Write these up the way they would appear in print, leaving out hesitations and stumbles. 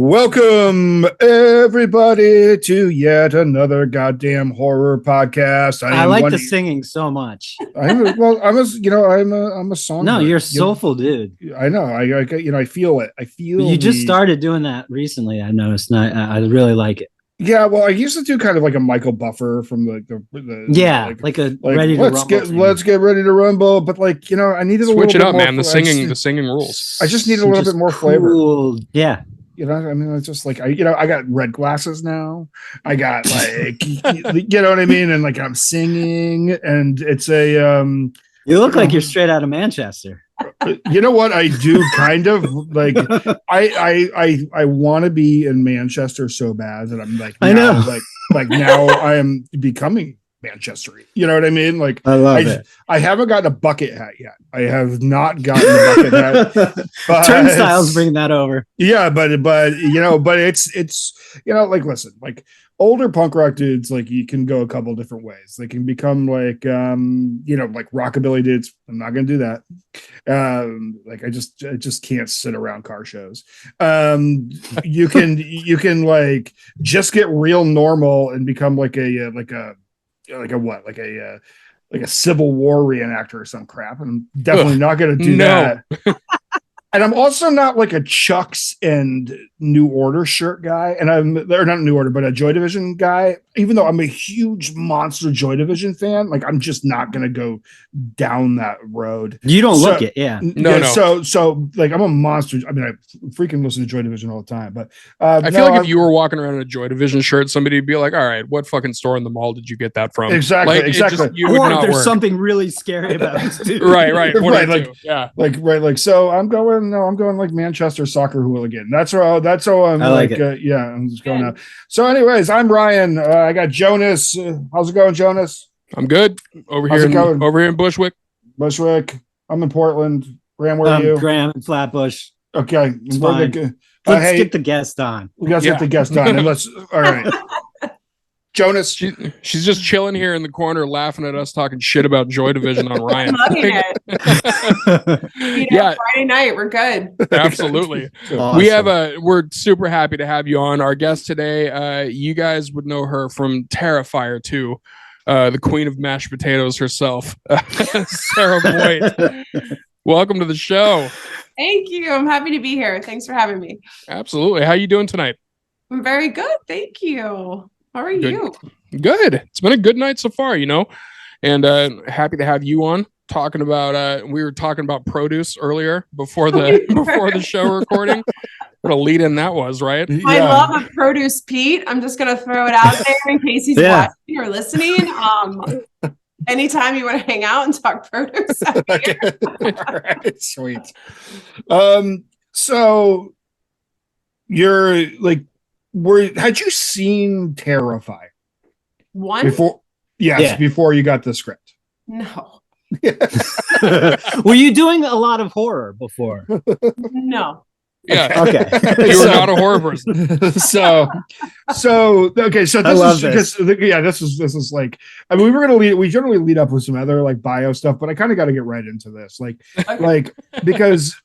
Welcome everybody to yet another goddamn horror podcast. I like the singing so much. I'm a songwriter. No, you're a soulful dude. I know. I feel it. You just started doing that recently. I noticed, and I really like it. Yeah, well, I used to do kind of like a Michael Buffer from ready to rumble. Let's get ready to rumble. But I needed switch a little it up, more man. The singing rules. I just need a little bit more flavor. Yeah. It's just I got red glasses now. I got you know what I mean? And I'm singing, and it's a you look like you're straight out of Manchester. You know what? I do kind of I want to be in Manchester so bad that I'm I know. Now I am becoming Manchester. You know what I mean? I love it. I haven't gotten a bucket hat yet. I have not gotten a bucket hat. But Turnstiles bring that over. Yeah, but it's listen, older punk rock dudes, you can go a couple different ways. They can become rockabilly dudes. I'm not gonna do that. I just can't sit around car shows. You can just get real normal and become a Civil War reenactor or some crap. And I'm definitely not going to do that. And I'm also not a Chucks and New Order shirt guy. And they're not New Order, but a Joy Division guy. Even though I'm a huge monster Joy Division fan, I'm just not going to go down that road. You don't look it, yeah. No. So I'm a monster. I mean, I freaking listen to Joy Division all the time. But I feel if you were walking around in a Joy Division shirt, somebody would be like, "All right, what fucking store in the mall did you get that from?" Exactly. There's something really scary about this dude. Right. So I'm going Manchester soccer hooligan. That's how I'm I'm just going out. So anyways, I'm Ryan. I got Jonas. How's it going, Jonas? I'm good. Over here in Bushwick. I'm in Portland. Graham, where are you? Graham in Flatbush. Okay. Let's get the guest on. We got to get the guest on. And all right. Jonas, she's just chilling here in the corner, laughing at us talking shit about Joy Division on Ryan. I'm loving it. Friday night, we're good. Absolutely. Awesome. We're super happy to have you on. Our guest today, you guys would know her from Terrifier 2, the queen of mashed potatoes herself, Sarah Voigt. Welcome to the show. Thank you. I'm happy to be here. Thanks for having me. Absolutely. How you doing tonight? I'm very good. Thank you. How are you? Good. It's been a good night so far, and happy to have you on talking about, we were talking about produce earlier before the show recording. What a lead in that was, right? Yeah. I love a produce Pete. I'm just going to throw it out there in case he's watching or listening. Anytime you want to hang out and talk produce. Okay. All right. Sweet. So you're had you seen Terrifier? One? Before you got the script. No. Were you doing a lot of horror before? No. Yeah. Okay. You were not a horror person. This is we were gonna we generally lead up with some other bio stuff, but I kind of got to get right into this. Because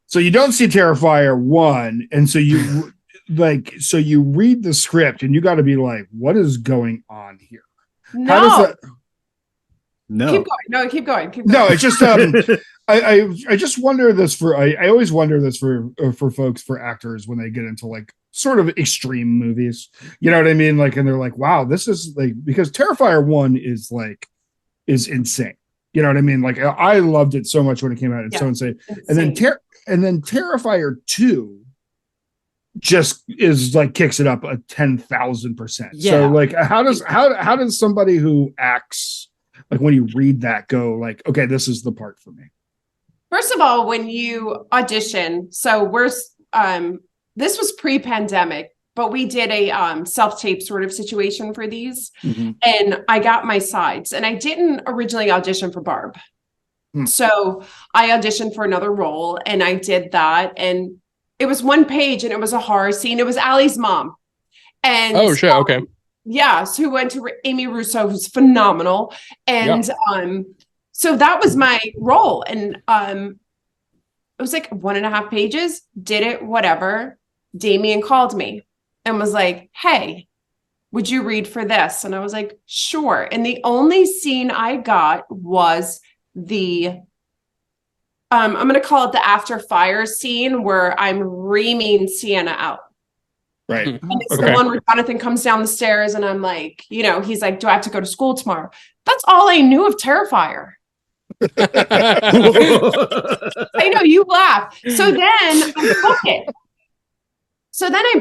so you don't see Terrifier 1, and so you you read the script and you got to be like, what is going on here? No. How does that... No. Keep going. No, it's just I just wonder this I always wonder this for folks, for actors, when they get into sort of extreme movies. You know what I mean? And they're like, wow, this is because Terrifier 1 is insane. You know what I mean? I loved it so much when it came out. It's so insane. And then Terrifier 2 just is kicks it up 10,000%. Yeah. So how does somebody who acts when you read that go okay, this is the part for me? First of all, when you audition, so this was pre-pandemic, but we did a self-tape sort of situation for these. Mm-hmm. And I got my sides, and I didn't originally audition for Barb. So I auditioned for another role, and I did that. And it was one page, and it was a horror scene. It was Allie's mom. And oh, shit. Okay. Yes, who went to Amy Russo, who's phenomenal. And so that was my role. And it was like 1.5 pages, did it, whatever. Damien called me and was like, hey, would you read for this? And I was like, sure. And the only scene I got was the I'm going to call it the after fire scene where I'm reaming Sienna out. Right. And it's the one where Jonathan comes down the stairs and I'm like, he's like, do I have to go to school tomorrow? That's all I knew of Terrifier. I know, you laugh. So then I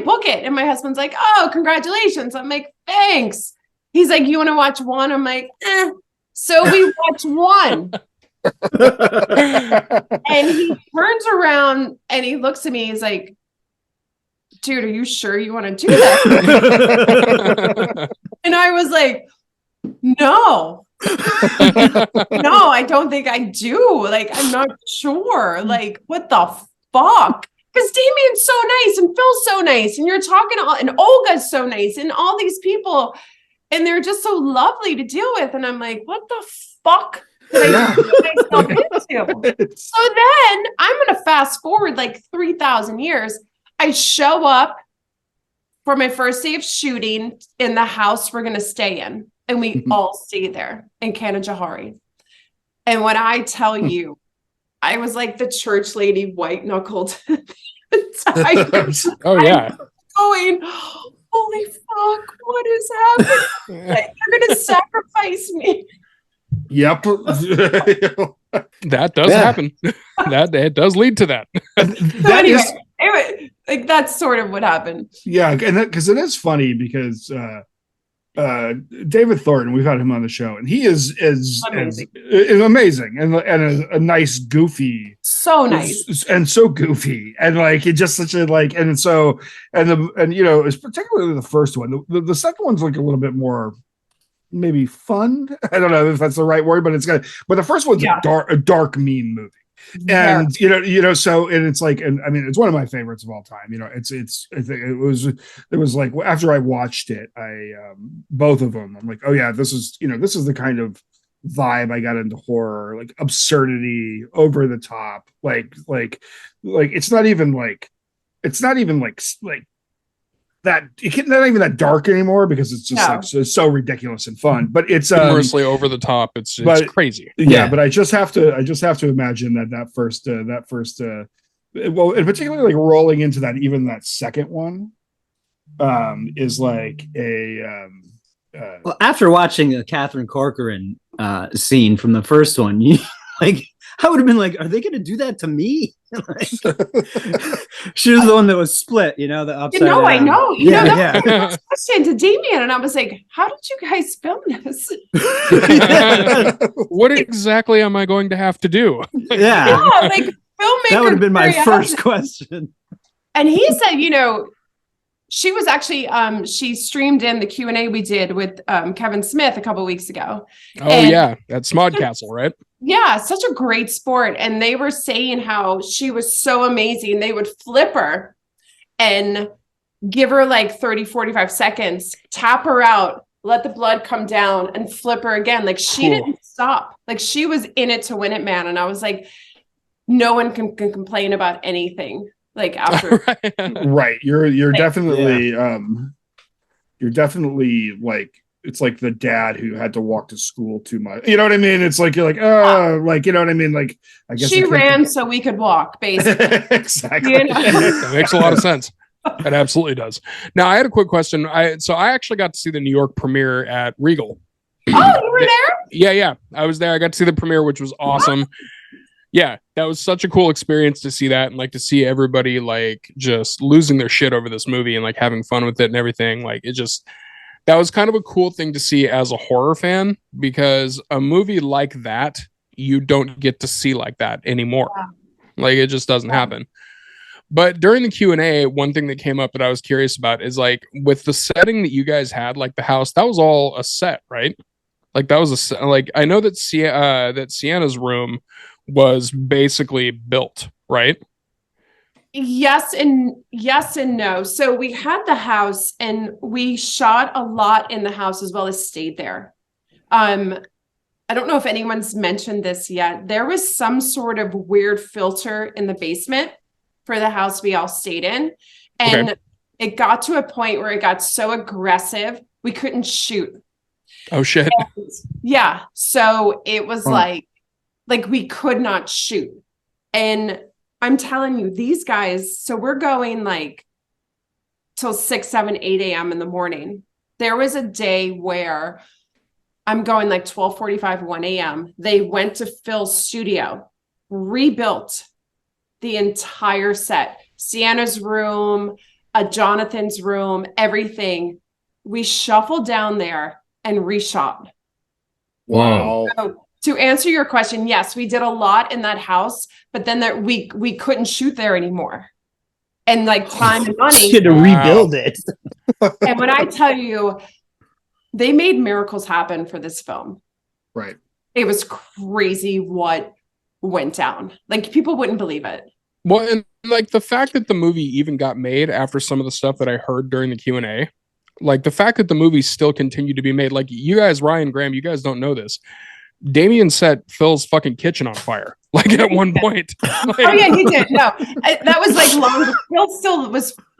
book it. And my husband's like, oh, congratulations. I'm like, thanks. He's like, you want to watch one? I'm like, eh. So we watch one. And he turns around and he looks at me. He's like, dude, are you sure you want to do that? And I was like, no, I don't think I do. Like, I'm not sure. Like, what the fuck? Because Damien's so nice and Phil's so nice. And you're talking and Olga's so nice and all these people. And they're just so lovely to deal with. And I'm like, what the fuck? So then I'm going to fast forward like 3,000 years. I show up for my first day of shooting in the house we're going to stay in. And we all stay there in Kanajahari. And when I tell you, I was like the church lady white knuckled. Oh, yeah. Going, holy fuck, what is happening? Like, you're going to sacrifice me. Yep. That does happen. It does lead to that. Anyway, like that's sort of what happened. Yeah, and because it is funny because David Thornton, we've had him on the show, and he is amazing and a nice, goofy, so nice and so goofy, and like it just such a like, and so and it's particularly the first one. The second one's like a little bit more maybe fun. I don't know if that's the right word, but it's got. But the first one's a dark, mean movie. And so and it's like, and I mean, it's one of my favorites of all time. It was like after I watched it, both of them, I'm like, oh yeah, this is the kind of vibe I got into horror, like absurdity, over the top, like it's not even like that. It's not even that dark anymore because it's just so ridiculous and fun. But it's humorously over the top. It's crazy. Yeah, but I just have to imagine that first well, and particularly like rolling into that second one, is like a. Well, after watching the Catherine Corcoran scene from the first one, I would have been like, are they going to do that to me? She was the one that was split, the upside down. I know. That was a question to Damien, and I was like, how did you guys film this? What exactly am I going to have to do? Yeah, like filmmaker. That would have been my first question. And he said, she was actually she streamed in the Q&A we did with Kevin Smith a couple of weeks ago. Yeah, at Smodcastle, right? Yeah, such a great sport. And they were saying how she was so amazing. They would flip her and give her like 30, 45 seconds, tap her out, let the blood come down and flip her again. Like she didn't stop. Like she was in it to win it, man. And I was like, no one can complain about anything. Like after. Right. You're definitely, you're definitely like, it's like the dad who had to walk to school too much. You know what I mean? It's like, you're like, like, you know what I mean? Like, I guess she ran so we could walk, basically. Exactly. That makes a lot of sense. It absolutely does. Now, I had a quick question. I actually got to see the New York premiere at Regal. Oh, you were there? Yeah. I was there. I got to see the premiere, which was awesome. Yeah, that was such a cool experience to see that, and like to see everybody like just losing their shit over this movie and like having fun with it and everything. Like that was kind of a cool thing to see as a horror fan, because a movie like that you don't get to see like that anymore. Yeah. Like it just doesn't happen. But during the Q&A, one thing that came up that I was curious about is like with the setting that you guys had, like the house, that was all a set, right? Like that was like I know that Sienna's room was basically built, right? Yes and no. So we had the house and we shot a lot in the house as well as stayed there. I don't know if anyone's mentioned this yet. There was some sort of weird filter in the basement for the house we all stayed in. And it got to a point where it got so aggressive, we couldn't shoot. Oh, shit. And, yeah. So it was like we could not shoot. And I'm telling you, these guys, so we're going like till 6, 7, 8 a.m. in the morning. There was a day where I'm going like 12:45, 1 a.m. They went to Phil's studio, rebuilt the entire set, Sienna's room, Jonathan's room, everything. We shuffled down there and reshot. Wow. So, to answer your question, yes, we did a lot in that house, but then we couldn't shoot there anymore. And like time and money. You had to rebuild it. And when I tell you, they made miracles happen for this film. Right. It was crazy what went down. Like people wouldn't believe it. Well, and like the fact that the movie even got made after some of the stuff that I heard during the Q&A, like the fact that the movie still continued to be made, like you guys, Ryan, Graham, you guys don't know this. Damien set Phil's fucking kitchen on fire, like at one point. Like, oh yeah, he did. No, that was like long. Phil still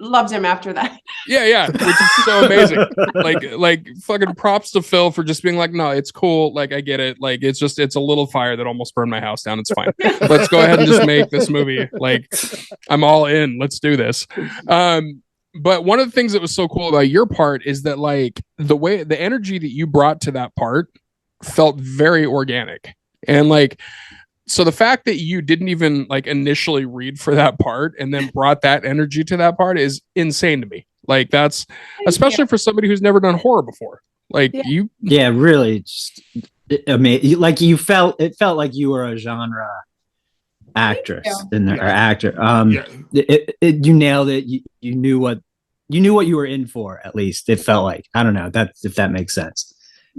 loved him after that. Yeah, which is so amazing. like fucking props to Phil for just being like, no, it's cool. Like I get it. Like it's a little fire that almost burned my house down. It's fine. Let's go ahead and just make this movie. Like I'm all in. Let's do this. But one of the things that was so cool about your part is that like the energy that you brought to that part felt very organic. And like, so the fact that you didn't even like initially read for that part and then brought that energy to that part is insane to me. Like that's especially for somebody who's never done horror before. Like you. Yeah, really. Just amazing. Like it felt like you were a genre actress in there, or actor. You nailed it. You knew what you were in for, at least it felt like. I don't know if that makes sense.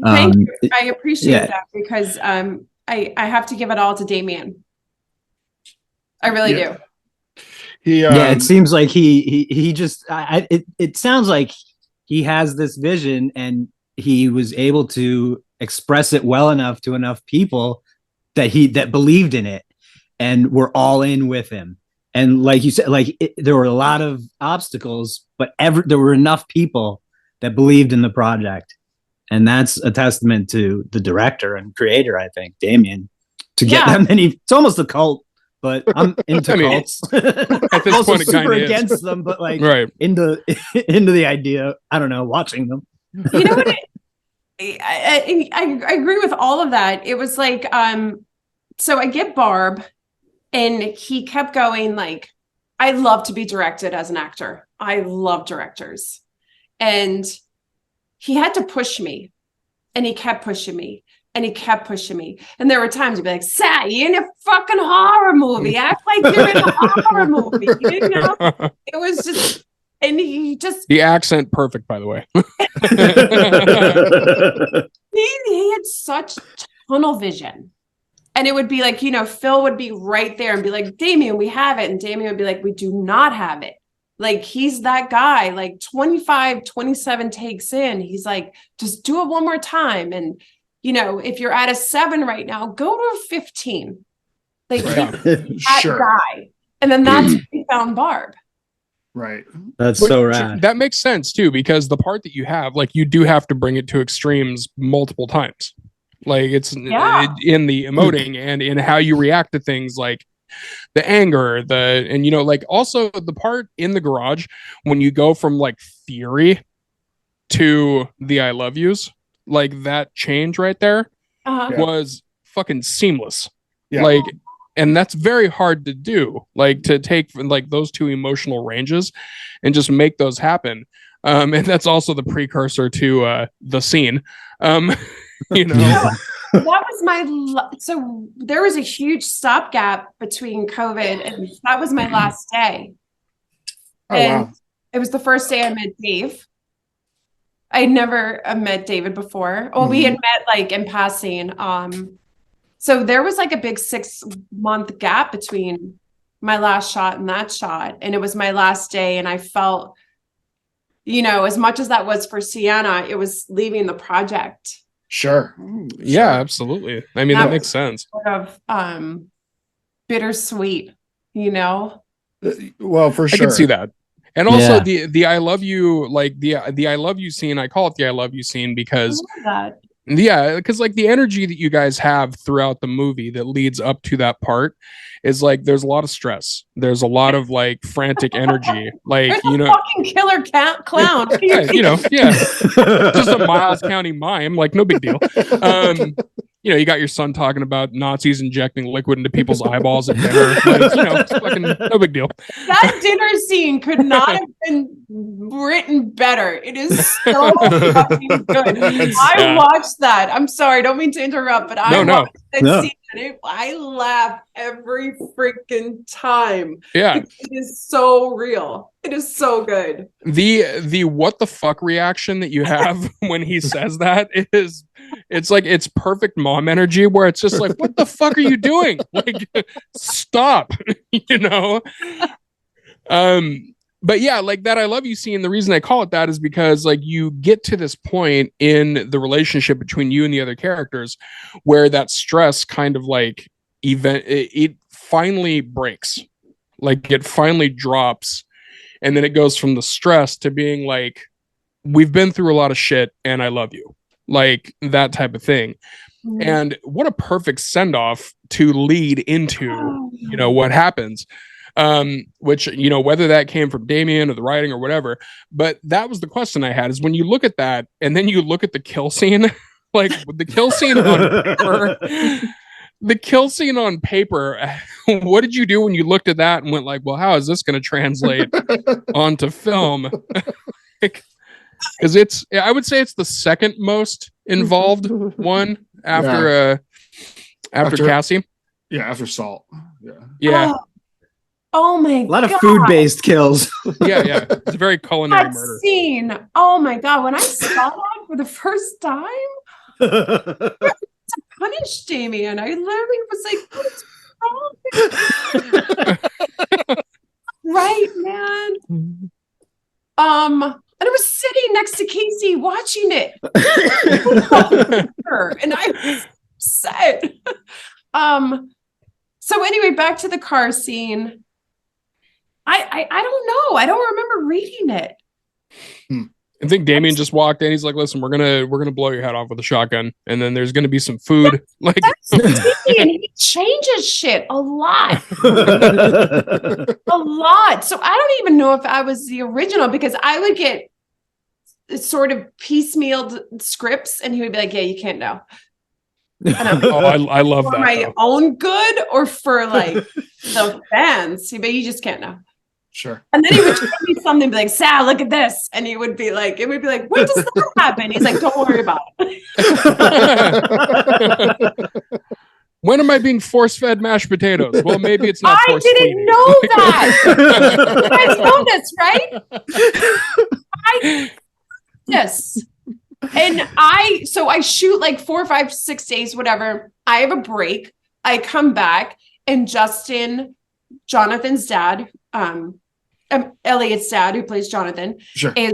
Thank you. I appreciate that because I have to give it all to Damien. I really do. It seems like he just it sounds like he has this vision and he was able to express it well enough to enough people that believed in it and were all in with him. And like you said, like there were a lot of obstacles, but there were enough people that believed in the project. And that's a testament to the director and creator, I think, Damien, to get that many. It's almost a cult, but I'm into cults. At this point, it super kind of against them, but like into the idea. I don't know, watching them. You know what? I agree with all of that. It was like, so I get Barb, and he kept going like, I love to be directed as an actor. I love directors, and he had to push me, and he kept pushing me, and he kept pushing me. And there were times he'd be like, Sat, you're in a fucking horror movie. Act like you're in a horror movie. You know? It was just, and he just... The accent, perfect, by the way. he had such tunnel vision. And it would be like, you know, Phil would be right there and be like, Damien, we have it. And Damien would be like, we do not have it. Like, he's that guy, like 25, 27 takes in. He's like, just do it one more time. And, you know, if you're at a 7 right now, go to a 15. Like, that guy. And then that's when we found Barb. Right. That's so rad. That makes sense, too, because the part that you have, like, you do have to bring it to extremes multiple times. Like, it's in the emoting and in how you react to things, like, the anger, and you know, like also the part in the garage when you go from like theory to the I love yous, like that change right there was fucking seamless. Like, and that's very hard to do, like to take like those two emotional ranges and just make those happen. And that's also the precursor to the scene. You know. That was so there was a huge stopgap between COVID, and that was my last day. It was the first day I met Dave. I'd never met David before. Well, we had met like in passing. So there was like a big 6-month gap between my last shot and that shot. And it was my last day. And I felt, you know, as much as that was for Sienna, it was leaving the project. Sure. Yeah, absolutely. I mean, that makes sense. Sort of bittersweet, you know. Well, for sure. I can see that. And also the I love you, like the I love you scene, I call it the I love you scene because because like the energy that you guys have throughout the movie that leads up to that part is like there's a lot of stress. There's a lot of like frantic energy. Like, there's you know, fucking killer clown. you know, just a Miles County mime, like no big deal. You know, you got your son talking about Nazis injecting liquid into people's eyeballs at dinner. Like, you know, it's fucking no big deal. That dinner scene could not have been written better. It is so fucking good. I watched that. I'm sorry, don't mean to interrupt, but I watched that scene and I laugh every freaking time. Yeah. It is so real. It is so good. The what the fuck reaction that you have when he says that is, it's like, it's perfect mom energy where it's just like, what the fuck are you doing? Like, stop, you know? But yeah, like that I love you scene, the reason I call it that is because like you get to this point in the relationship between you and the other characters where that stress kind of like it finally breaks. Like it finally drops. And then it goes from the stress to being like, we've been through a lot of shit and I love you. Like that type of thing. Mm-hmm. And what a perfect send off to lead into, you know, what happens. Which, you know, whether that came from Damien or the writing or whatever, but that was the question I had is when you look at that and then you look at the kill scene, like the kill scene on paper, the kill scene on paper, what did you do when you looked at that and went like, well, how is this going to translate onto film? Because it's, I would say it's the second most involved one after Cassie. Yeah, after Salt. Yeah. Oh my god. A lot of food-based kills. Yeah. It's a very culinary murder. Scene. Oh my god. When I saw that for the first time, to punish Damien, I literally was like, what's wrong? Right, man. And I was sitting next to Casey watching it. And I was upset. So anyway, back to the car scene. I don't know. I don't remember reading it. I think Damien just walked in. He's like, "Listen, we're gonna blow your head off with a shotgun, and then there's gonna be some food." Like, and he changes shit a lot, a lot. So I don't even know if I was the original because I would get sort of piecemealed scripts, and he would be like, "Yeah, you can't know." And I love for that. For my own good or for like the fans, but you just can't know. Sure. And then he would show me something and be like, Sal, look at this. And he would be like, it would be like, when does that happen? He's like, don't worry about it. When am I being force-fed mashed potatoes? Well, maybe it's not. I didn't know that. You guys know this, right? Yes. And I shoot like 4, 5, 6 days, whatever. I have a break. I come back and Justin, Jonathan's dad, Elliot's dad, who plays Jonathan, is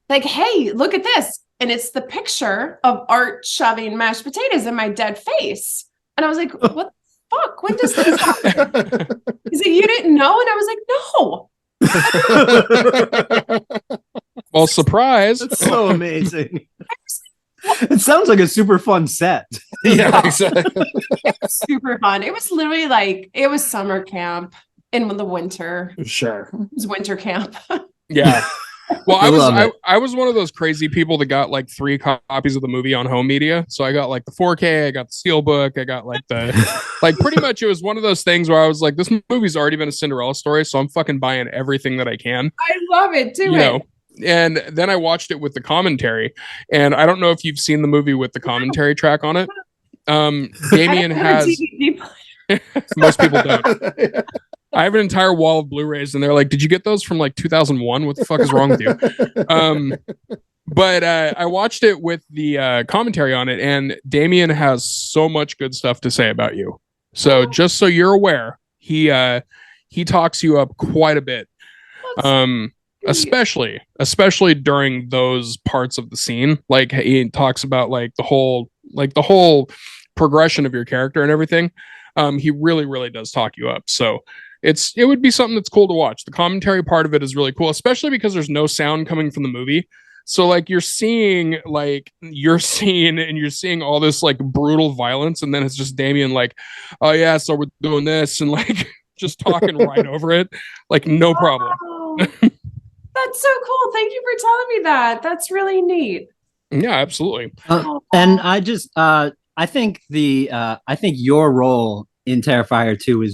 like, hey, look at this. And it's the picture of Art shoving mashed potatoes in my dead face. And I was like, what the fuck? When does this happen? He's like, you didn't know? And I was like, no. Well, surprise. That's so amazing. It sounds like a super fun set. Yeah, exactly. It was super fun. It was literally like, it was summer camp in the winter. Sure. It was winter camp. Yeah. Well, I was one of those crazy people that got like 3 copies of the movie on home media. So I got like the 4K, I got the Steelbook, I got like the like pretty much it was one of those things where I was like, this movie's already been a Cinderella story, so I'm fucking buying everything that I can. I love it too. You know? And then I watched it with the commentary, and I don't know if you've seen the movie with the commentary track on it. Damien has most people don't. I have an entire wall of Blu-rays, and they're like, "Did you get those from like 2001? What the fuck is wrong with you?" But I watched it with the commentary on it, and Damien has so much good stuff to say about you. So just so you're aware, he talks you up quite a bit. especially during those parts of the scene. Like he talks about like the whole progression of your character and everything. He really does talk you up. So it would be something that's cool to watch. The commentary part of it is really cool, especially because there's no sound coming from the movie. So like you're seeing all this like brutal violence, and then it's just Damien like, oh yeah, so we're doing this, and like just talking right over it, like no problem. That's so cool. Thank you for telling me that. That's really neat. Yeah, absolutely. And I think your role in Terrifier 2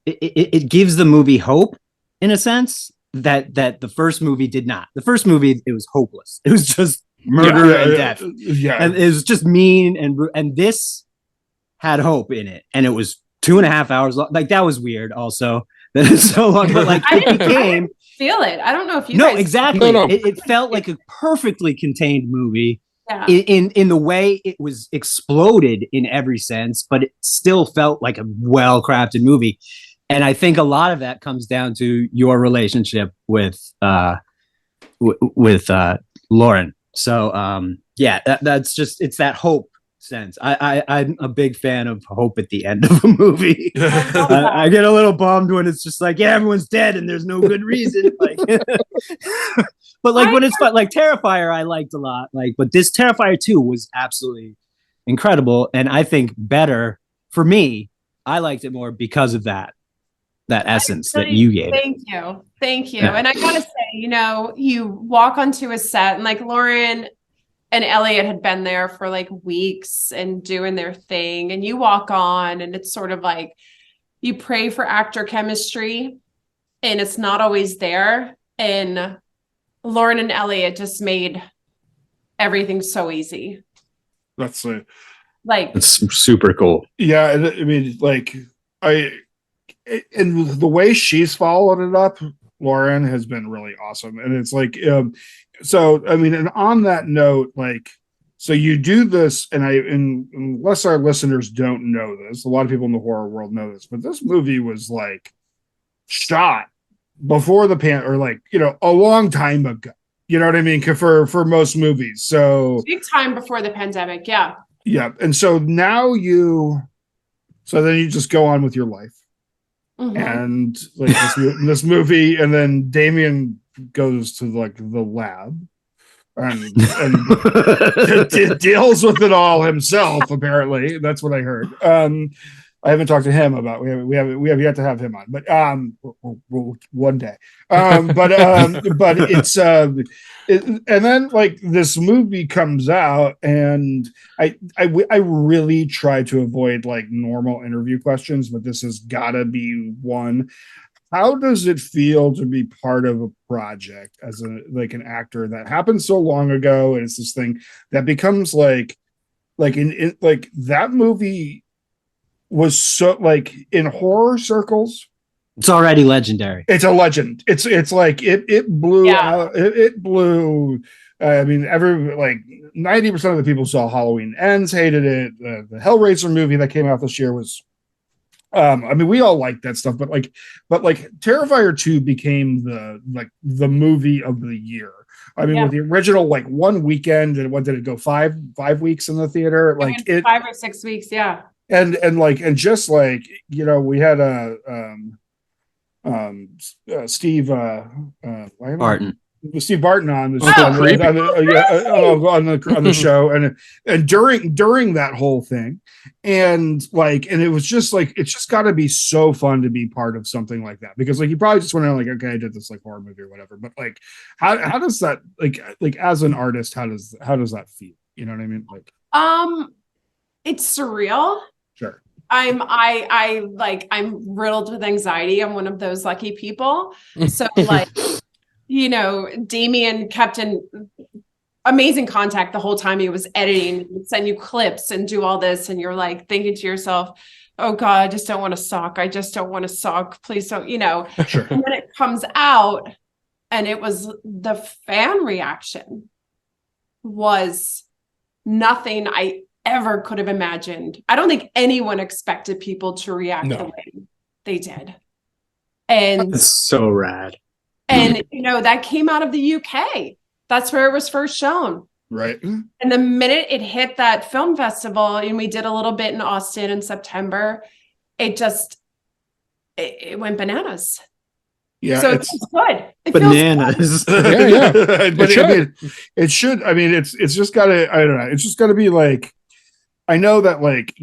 it gives the movie hope in a sense that the first movie did not. The first movie, it was hopeless. It was just murder and death. And it was just mean, and this had hope in it, and it was 2.5 hours long. Like that was weird also that it's so long, but like I didn't feel it. I don't know if you guys... exactly. No. It felt like a perfectly contained movie. Yeah. In the way it was exploded in every sense, but it still felt like a well-crafted movie. And I think a lot of that comes down to your relationship with Lauren. So that's just, it's that hope sense. I'm a big fan of hope at the end of a movie. I get a little bummed when it's just like, yeah, everyone's dead and there's no good reason. Like, but like when it's fun, like Terrifier, I liked a lot. Like, but this Terrifier 2 was absolutely incredible, and I think better for me. I liked it more because of that essence that you gave. Thank you. Yeah. And I gotta say, you walk onto a set, and like Lauren and Elliot had been there for like weeks and doing their thing, and you walk on, and it's sort of like you pray for actor chemistry, and it's not always there. And Lauren and Elliot just made everything so easy. That's it's super cool. Yeah, I mean, like and the way she's followed it up, Lauren, has been really awesome. And it's like, so I mean, and on that note, like, so you do this, and unless our listeners don't know this, a lot of people in the horror world know this, but this movie was like shot before or like, a long time ago. You know what I mean? For most movies. So big time before the pandemic. Yeah. Yeah. And so now then you just go on with your life. Mm-hmm. And like this movie, and then Damien goes to like the lab and deals with it all himself. Apparently, that's what I heard. I haven't talked to him about. We have yet to have him on, but we'll one day. But it's and then like this movie comes out, and I really try to avoid like normal interview questions, but this has got to be one. How does it feel to be part of a project as an actor that happened so long ago, and it's this thing that becomes like in that movie was so like in horror circles, it's already legendary. It's a legend. It's like it blew out. It blew. I mean, 90% of the people saw Halloween Ends, hated it. The Hellraiser movie that came out this year was. I mean, we all like that stuff, but Terrifier 2 became the movie of the year. I mean, with the original, like one weekend, and what did it go 5 weeks in the theater? Like 5 or 6 weeks, yeah. And just like, we had Steve Barton. Steve Barton on the show, and during that whole thing, and it was just like, it's just got to be so fun to be part of something like that, because like you probably just went out like, okay, I did this like horror movie or whatever, but like how does that like as an artist, how does that feel? You know what I mean? Like it's surreal. Sure. I'm riddled with anxiety. I'm one of those lucky people. So like, Damien kept in amazing contact the whole time he was editing, he'd send you clips and do all this. And you're like thinking to yourself, oh God, I just don't want to suck. I just don't want to suck. Please don't, Sure. And then it comes out, and it was the fan reaction was nothing I ever could have imagined. I don't think anyone expected people to react the way they did. And it's so rad. And, that came out of the UK. That's where it was first shown. Right. And the minute it hit that film festival, and we did a little bit in Austin in September, it went bananas. Yeah, so it's good. It bananas. Yeah. But it should. I mean, it's just gotta. I don't know. It's just gotta be like. I know that like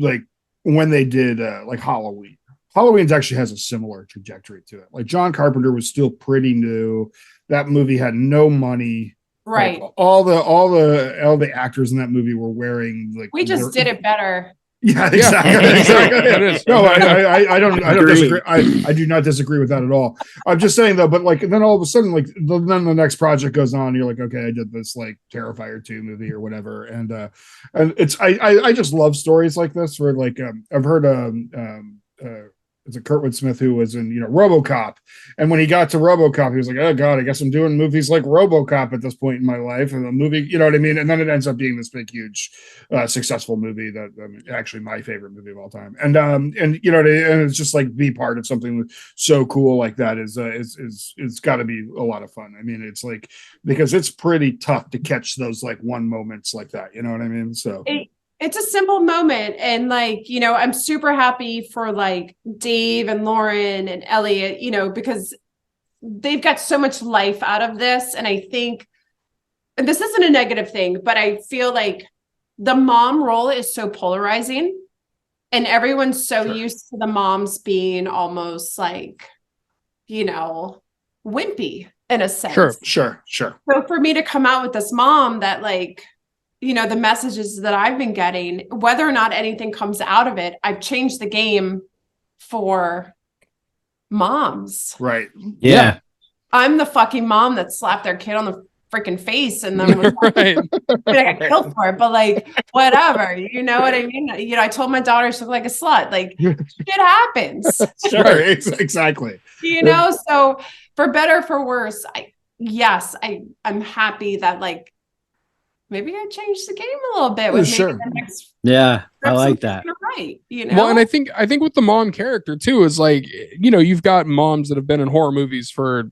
when they did like Halloween actually has a similar trajectory to it. Like John Carpenter was still pretty new. That movie had no money. Right. Like, all the actors in that movie were wearing like. We just did it better. Yeah, exactly. No, I don't disagree. I do not disagree with that at all. I'm just saying though, but like then all of a sudden, like then the next project goes on, you're like, okay, I did this like Terrifier 2 movie or whatever, and it's I just love stories like this where like I've heard it's a Kurtwood Smith who was in RoboCop, and when he got to RoboCop, he was like, oh god, I guess I'm doing movies like RoboCop at this point in my life, and the movie, you know what I mean, and then it ends up being this big, huge, successful movie that actually my favorite movie of all time, and and it's just like be part of something so cool like that is it's got to be a lot of fun. I mean, it's like because it's pretty tough to catch those like one moments like that, you know what I mean? So. It's a simple moment. And like, I'm super happy for like Dave and Lauren and Elliot, because they've got so much life out of this. And I think, and this isn't a negative thing, but I feel like the mom role is so polarizing and everyone's so used to the moms being almost like, wimpy in a sense. Sure. So for me to come out with this mom that like, the messages that I've been getting, whether or not anything comes out of it, I've changed the game for moms. Right. Yeah. I'm the fucking mom that slapped their kid on the freaking face and then was right. I got killed for it, but like, whatever, you know what I mean? I told my daughter she looked like a slut. Like, shit happens. Sure, exactly. So for better or for worse, I'm happy that like, maybe I changed the game a little bit with maybe the next. Yeah, I like that. Right, Well, and I think with the mom character too is like, you've got moms that have been in horror movies for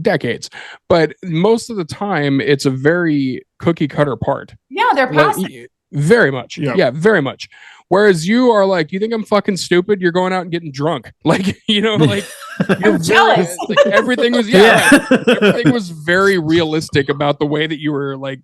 decades, but most of the time it's a very cookie cutter part. Yeah, they're passive. Very much. Yeah, very much. Whereas you are like, you think I'm fucking stupid? You're going out and getting drunk. Like, like you're jealous. Like everything was, everything was very realistic about the way that you were like,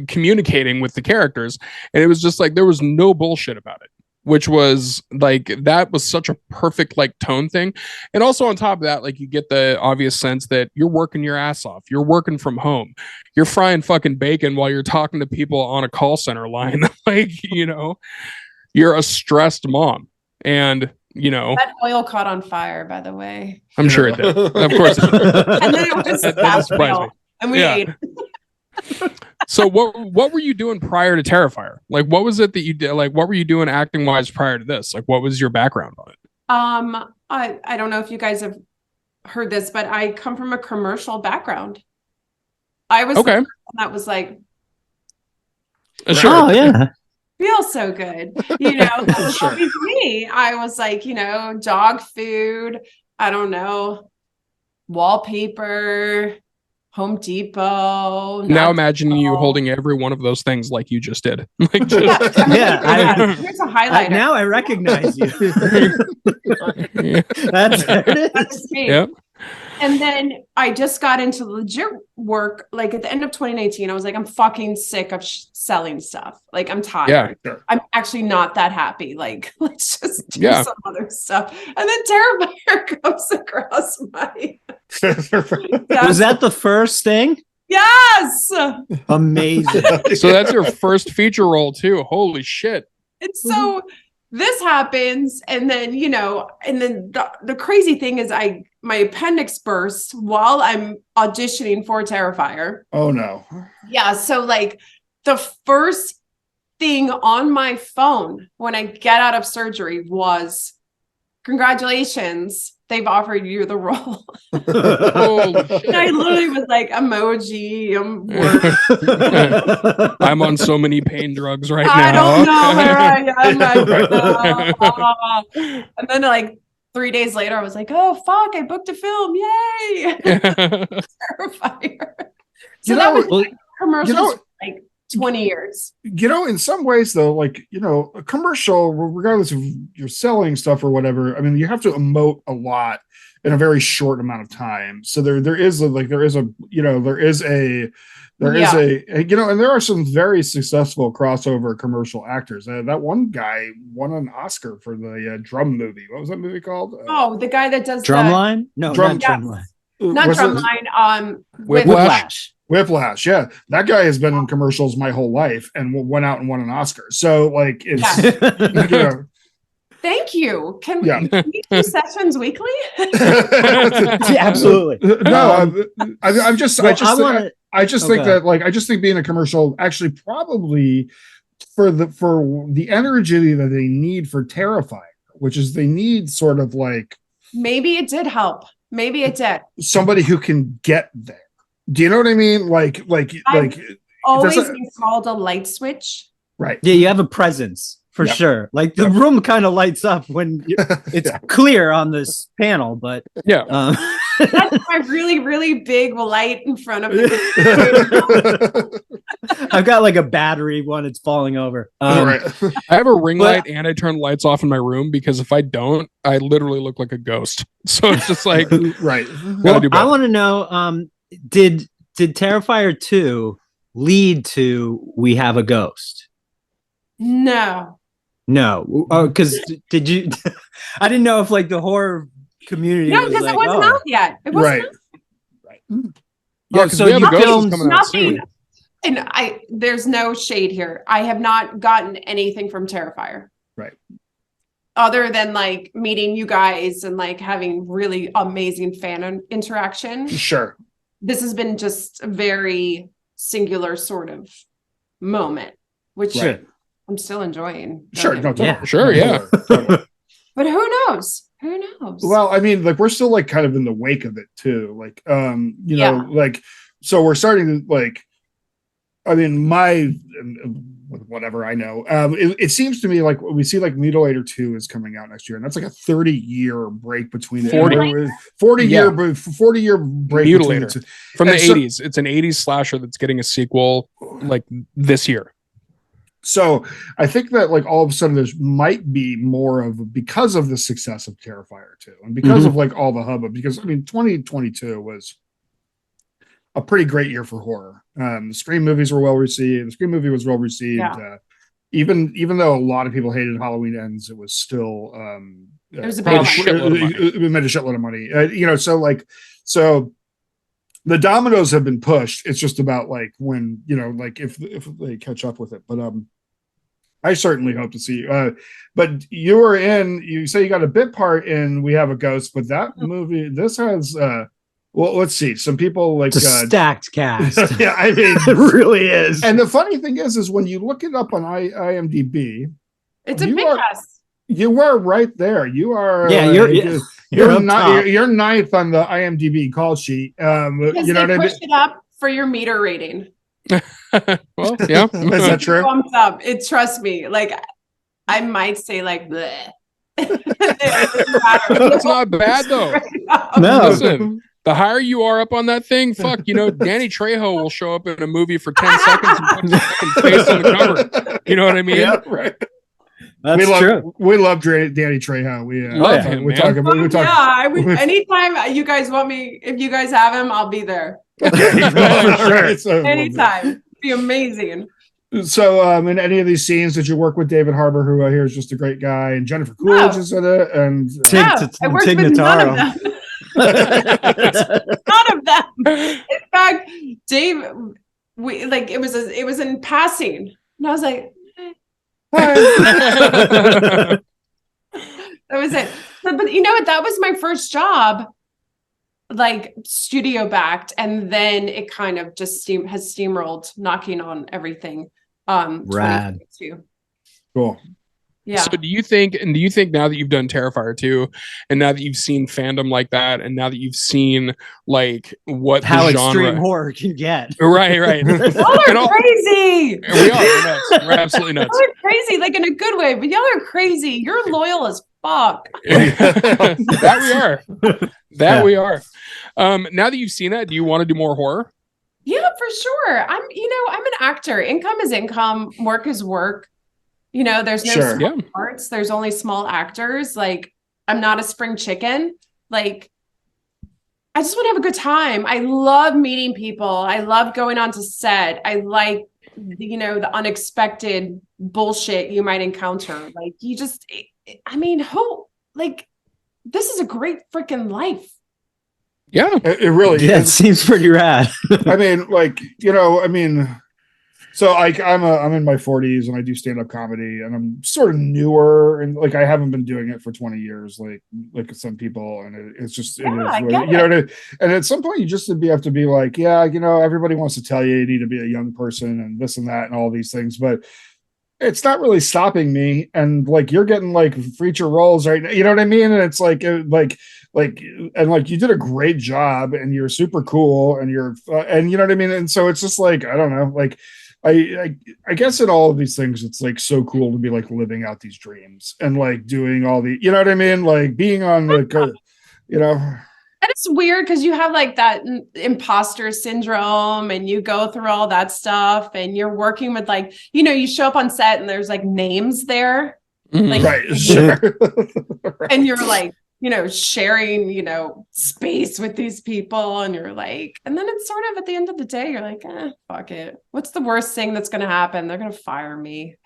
communicating with the characters. And it was just like, there was no bullshit about it, which was like, that was such a perfect like tone thing. And also on top of that, like you get the obvious sense that you're working your ass off. You're working from home. You're frying fucking bacon while you're talking to people on a call center line. Like, you're a stressed mom. And, that oil caught on fire, by the way. I'm sure it did. Of course it did. And then it was that oil. And we ate. So what were you doing prior to Terrifier? Like, what was it that you did? Like, what were you doing acting wise prior to this? Like, what was your background on it? I don't know if you guys have heard this, but I come from a commercial background. I was okay. That was like, sure. Oh yeah, feels so good. That was always me. I was like, dog food. I don't know, wallpaper. Home Depot. Now imagine you holding every one of those things like you just did. Like just, here's a highlighter. Now I recognize you. That's me. Yep. And then I just got into legit work. Like at the end of 2019, I was like, I'm fucking sick of selling stuff. Like I'm tired. Yeah, sure. I'm actually not that happy. Like let's just do some other stuff. And then Terrifier comes across my. Was that the first thing? Yes. Amazing. So that's your first feature role too. Holy shit. And so this happens, and then the crazy thing is my appendix burst while I'm auditioning for Terrifier. Oh no. Yeah, so like the first thing on my phone when I get out of surgery was, congratulations, they've offered you the role. Holy shit. And I literally was like, emoji, I'm on so many pain drugs right now. I don't know where I am right now. And then like 3 days later, I was like, oh, fuck, I booked a film. Yay. Terrifier. So that was like commercials for like 20 years. In some ways, though, like, a commercial, regardless of you're selling stuff or whatever, I mean, you have to emote a lot in a very short amount of time. So there is a, and there are some very successful crossover commercial actors. That one guy won an Oscar for the drum movie. What was that movie called? The guy that does Drumline? No, not Drumline. Not Drumline. Whiplash. Yeah, that guy has been in commercials my whole life and went out and won an Oscar. So like, it's Thank you. Can we do sessions weekly? Absolutely. No, I just think being a commercial actually probably for the energy that they need for Terrifier, which is they need sort of like, maybe it did help. Maybe it did. Somebody who can get there. Do you know what I mean? Like always been called a light switch. Right. Yeah, you have a presence. For sure. Like the room kind of lights up when it's clear on this panel, but that's my really, really big light in front of the I've got like a battery when it's falling over. Right. I have a ring light and I turn lights off in my room because if I don't, I literally look like a ghost. So it's just like right. Well, I want to know, did Terrifier 2 lead to We Have a Ghost? No, because did you? I didn't know if like the horror community. No, because it wasn't out yet. It wasn't right. Yeah, so you filmed nothing. And there's no shade here. I have not gotten anything from Terrifier, right? Other than like meeting you guys and like having really amazing fan interaction. Sure. This has been just a very singular sort of moment, which. Right. I'm still enjoying. Sure. But who knows? Who knows? Well, I mean, like we're still like kind of in the wake of it too. Like, like, so we're starting to like, I mean, whatever I know, it seems to me like we see like Mutilator 2 is coming out next year, and that's like a 30-year break between 40 year break Mutilator from the 80s. It's an 80s slasher that's getting a sequel like this year. So I think that like all of a sudden there's might be more of because of the success of Terrifier 2 and because of like all the hubbub, because I mean 2022 was a pretty great year for horror. The Scream movies were well received. The Scream movie was well received. Yeah. Even though a lot of people hated Halloween Ends, it was still it was a big it made a shitload of money. So the dominoes have been pushed. It's just about like when, like if they catch up with it. But I certainly hope to see you. But you say you got a bit part in We Have a Ghost, but that movie, this has well, let's see. Some people like it's a stacked cast. Yeah, I mean it really is. And the funny thing is when you look it up on IMDb, it's a big cast. You are right there. You are You're ninth on the IMDb call sheet. You know what I mean? Push it up for your meter rating. Well, yeah. Is that true? Thumbs up. Trust me. Like I might say like bleh. It's not bad though. No. Listen, the higher you are up on that thing, Danny Trejo will show up in a movie for 10 seconds and put his fucking face on the cover. You know what I mean? Yeah, right. That's true. We love Danny Trejo. We talk about. Anytime you guys want me, if you guys have him, I'll be there. Sure. Anytime, be amazing. So, in any of these scenes, did you work with David Harbour, who I hear is just a great guy, and Jennifer Coolidge is in it, and I worked with none of them. None of them. In fact, Dave, it was in passing, and I was like. That was it. But you know what? That was my first job, like studio backed, and then it kind of just has steamrolled, knocking on everything. Rad. Cool. Yeah. So do you think now that you've done Terrifier 2 and now that you've seen fandom like that and now that you've seen like how the genre extreme horror can get. Right. Y'all are crazy. We are. We're nuts. We're absolutely nuts. Y'all are crazy, like in a good way, but y'all are crazy. You're loyal as fuck. That we are. We are. Now that you've seen that, do you want to do more horror? Yeah, for sure. I'm an actor. Income is income. Work is work. There's no small parts. There's only small actors. Like, I'm not a spring chicken. Like, I just want to have a good time. I love meeting people. I love going onto set. I like, the unexpected bullshit you might encounter. Like, this is a great freaking life. Yeah, it really is. It seems pretty rad. So I'm in my 40s and I do stand-up comedy, and I'm sort of newer, and like I haven't been doing it for 20 years like some people, and it's just and at some point you just have to be like, everybody wants to tell you need to be a young person and this and that and all these things, but it's not really stopping me. And like, you're getting like feature roles right now, you know what I mean? And it's like you did a great job, and you're super cool, and you're and you know what I mean? And so it's just like, I don't know, like I guess in all of these things, it's like so cool to be like living out these dreams and like doing all the, you know what I mean? Like being on the, And it's weird because you have like that imposter syndrome, and you go through all that stuff, and you're working with like, you show up on set and there's like names there. Like, right. Sure. And you're like, sharing, space with these people, and you're like, and then it's sort of at the end of the day, you're like, fuck it. What's the worst thing that's going to happen? They're going to fire me.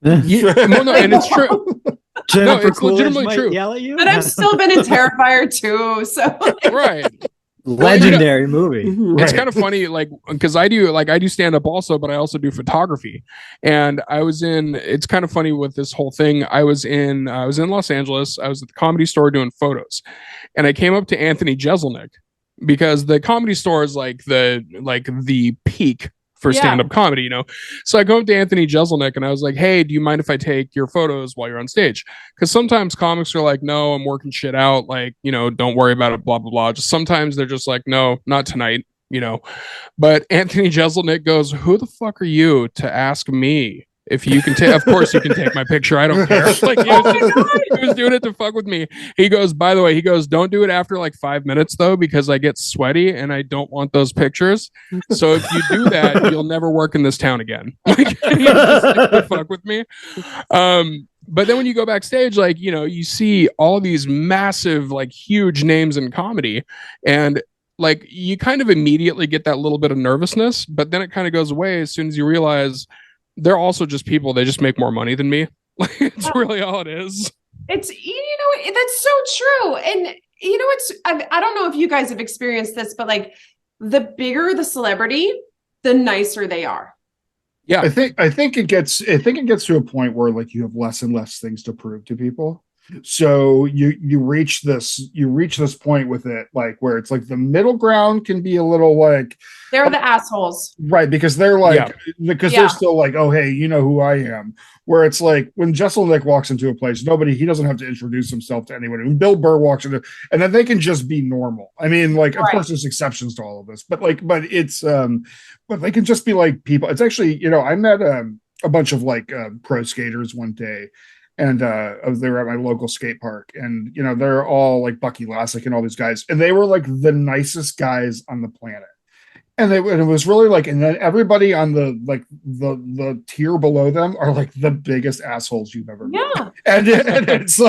And it's true. Jennifer it's legitimately true. Yell at you, but I've still been in Terrifier too. So right. Legendary movie. It's kind of funny, like, because I do stand up also, but I also do photography. And it's kind of funny with this whole thing. I was in Los Angeles. I was at the Comedy Store doing photos, and I came up to Anthony Jeselnik, because the Comedy Store is like the peak for stand-up comedy, So I go up to Anthony Jeselnik and I was like, hey, do you mind if I take your photos while you're on stage? Because sometimes comics are like, no, I'm working shit out, like, don't worry about it, blah blah blah. Just sometimes they're just like, no, not tonight, But Anthony Jeselnik goes, who the fuck are you to ask me if you can take? Of course you can take my picture, I don't care. Like, he was doing it to fuck with me. He goes, by the way, don't do it after like 5 minutes though, because I get sweaty and I don't want those pictures. So if you do that, you'll never work in this town again. Like, he was just to fuck with me. But then when you go backstage, like, you see all these massive, like, huge names in comedy, and like, you kind of immediately get that little bit of nervousness, but then it kind of goes away as soon as you realize they're also just people. They just make more money than me. Like, it's really all it is. It's, that's so true. And I don't know if you guys have experienced this, but like, the bigger the celebrity, the nicer they are. Yeah. I think it gets to a point where like you have less and less things to prove to people. So you reach this point with it, like, where it's like the middle ground can be a little like, they're the assholes, right? Because they're like, they're still like, oh, hey, you know who I am. Where it's like, when Jeselnik walks into a place, he doesn't have to introduce himself to anyone. When Bill Burr walks into, and then they can just be normal. I mean, like, of course there's exceptions to all of this, but they can just be like people. It's actually, I met a bunch of like pro skaters one day. And they were at my local skate park, and they're all like Bucky Lasek and all these guys, and they were like the nicest guys on the planet. And it was really like, and then everybody on the tier below them are like the biggest assholes you've ever met. Yeah. And it's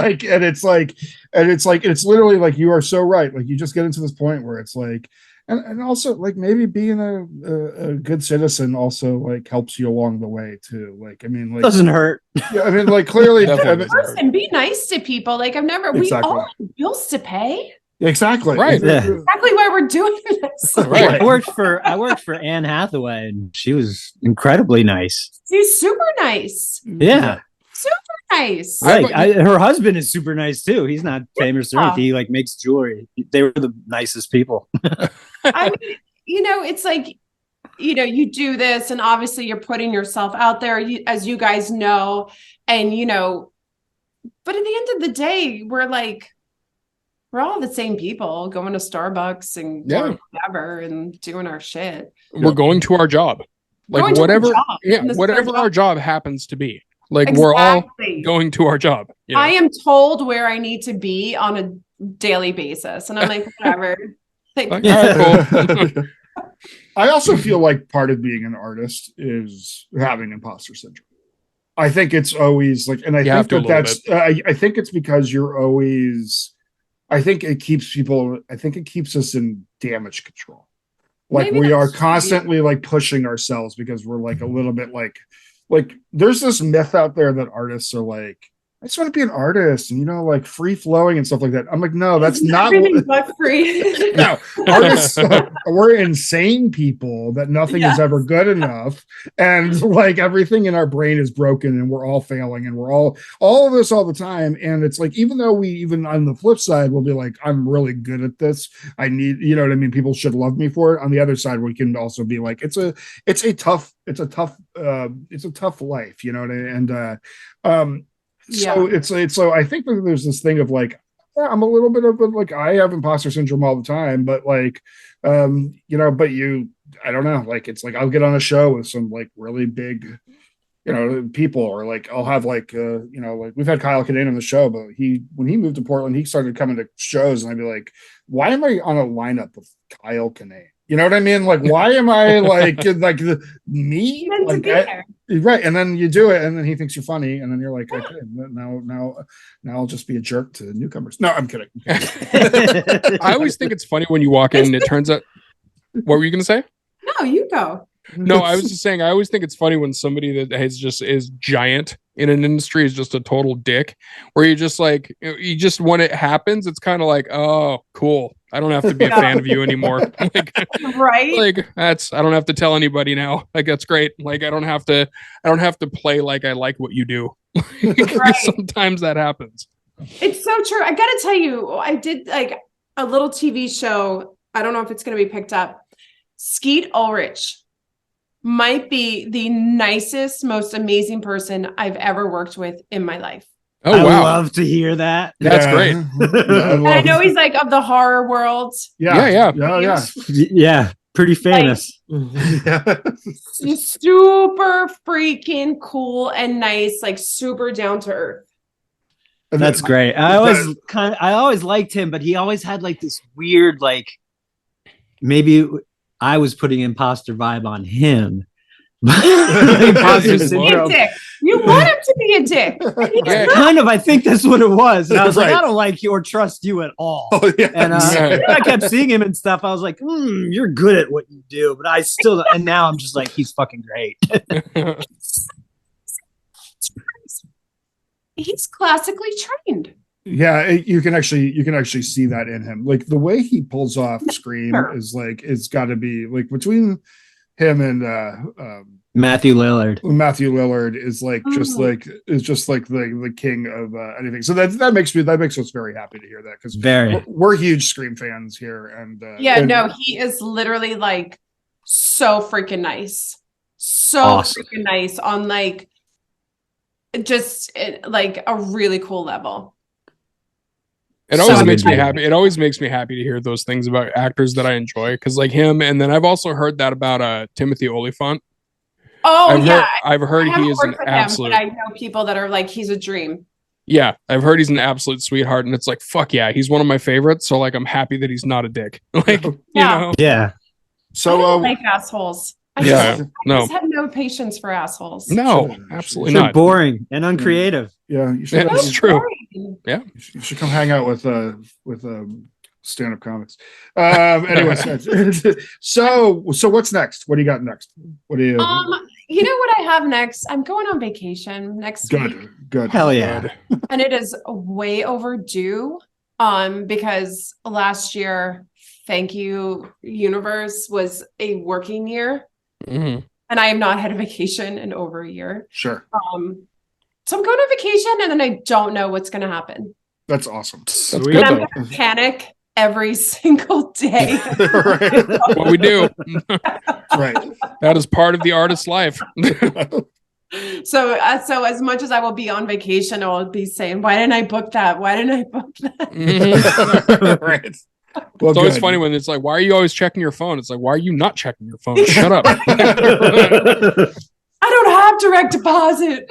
literally like, you are so right. Like, you just get into this point where it's like, and also like, maybe being a good citizen also like helps you along the way too. Like, I mean, like, doesn't hurt. Yeah, I mean, like, clearly, and be nice to people. Like, we all have bills to pay. Exactly. Right. Yeah. Exactly why we're doing this. Right. I worked for Anne Hathaway, and she was incredibly nice. She's super nice. Yeah. Super nice. Right. Her husband is super nice too. He's not famous or anything. He like makes jewelry. They were the nicest people. I mean, it's like, you do this, and obviously you're putting yourself out there, as you guys know, and but at the end of the day, we're all the same people going to Starbucks and whatever and doing our shit. We're going to our job, like whatever our job happens to be. Like we're all going to our job. You know? I am told where I need to be on a daily basis. And I'm like, whatever. Like, cool. I also feel like part of being an artist is having imposter syndrome. I think it's always like, and I think that's, I think it's because you're always, I think it keeps us in damage control. Like we are constantly like pushing ourselves because we're like a little bit like there's this myth out there that artists are like, I just want to be an artist and, like free flowing and stuff like that. I'm like, no, that's not but free. No, artists we're insane people that nothing is ever good enough. And like everything in our brain is broken and we're all failing and we're all of this all the time. And it's like, even though we even on the flip side, we'll be like, I'm really good at this. I need, you know what I mean? People should love me for it. On the other side, we can also be like, it's a tough life, you know what I mean? And so I think that there's this thing of like, I'm a little bit of like, I have imposter syndrome all the time, but like, but I don't know, like, it's like, I'll get on a show with some like really big, people, or like, I'll have like, like we've had Kyle Kinane on the show, but when he moved to Portland, he started coming to shows and I'd be like, why am I on a lineup with Kyle Kinane? You know what I mean? Like, why am I like me? Like, right. And then you do it, and then he thinks you're funny, and then you're like, okay, now I'll just be a jerk to newcomers. No, I'm kidding. I always think it's funny when you walk in and it turns out. What were you going to say? No, you go. No, I was just saying, I always think it's funny when somebody that is giant in an industry is just a total dick, where you just like, when it happens, it's kind of like, oh, cool. I don't have to be a fan of you anymore. Like, right. Like I don't have to tell anybody now. Like, that's great. Like, I don't have to play like I like what you do. Right. Sometimes that happens. It's so true. I got to tell you, I did like a little TV show. I don't know if it's going to be picked up. Skeet Ulrich might be the nicest, most amazing person I've ever worked with in my life. Oh, wow. I love to hear that. That's great. And I know he's like of the horror world. Yeah. Pretty famous. He's super freaking cool and nice, like super down to earth. That's great. I always liked him, but he always had like this weird, like, maybe I was putting imposter vibe on him. Imposter syndrome. You want him to be a dick. Kind of. I think that's what it was. And I was like, I don't like you or trust you at all. Oh, yeah. And I kept seeing him and stuff. I was like, you're good at what you do, but I still. And now I'm just like, he's fucking great. He's classically trained. Yeah, you can actually see that in him. Like the way he pulls off Scream is like, it's got to be like between him and Matthew Lillard is like just like the king of anything. So that makes us very happy to hear that, because we're huge Scream fans here. And he is literally like so freaking nice, freaking nice on like just like a really cool level. It always makes me happy. It always makes me happy to hear those things about actors that I enjoy, because like him, and then I've also heard that about Timothy Olyphant. Oh, I've heard he is an absolute. I know people that are like, he's a dream. Yeah, I've heard he's an absolute sweetheart, and it's like, fuck yeah, he's one of my favorites. So like, I'm happy that he's not a dick. Like, you know? Yeah. So I don't like assholes. I just have no patience for assholes. No, absolutely They're not. boring and uncreative. Yeah, you should. That's true. Yeah, you should come hang out with stand-up comics. Anyways, so what's next? What do you got next? What do you? You know what I have next? I'm going on vacation next week. Good. Hell yeah! And it is way overdue. Because last year, thank you, universe, was a working year. Mm-hmm. And I have not had a vacation in over a year. Sure. So I'm going on vacation, and then I don't know what's going to happen. That's awesome. That's good. I'm going to panic every single day. Right. What we do. Right. That is part of the artist's life. So as much as I will be on vacation, I will be saying, why didn't I book that? Why didn't I book that? Mm-hmm. Right. Well, it's always funny when it's like, why are you always checking your phone? It's like, why are you not checking your phone? Shut up. I don't have direct deposit.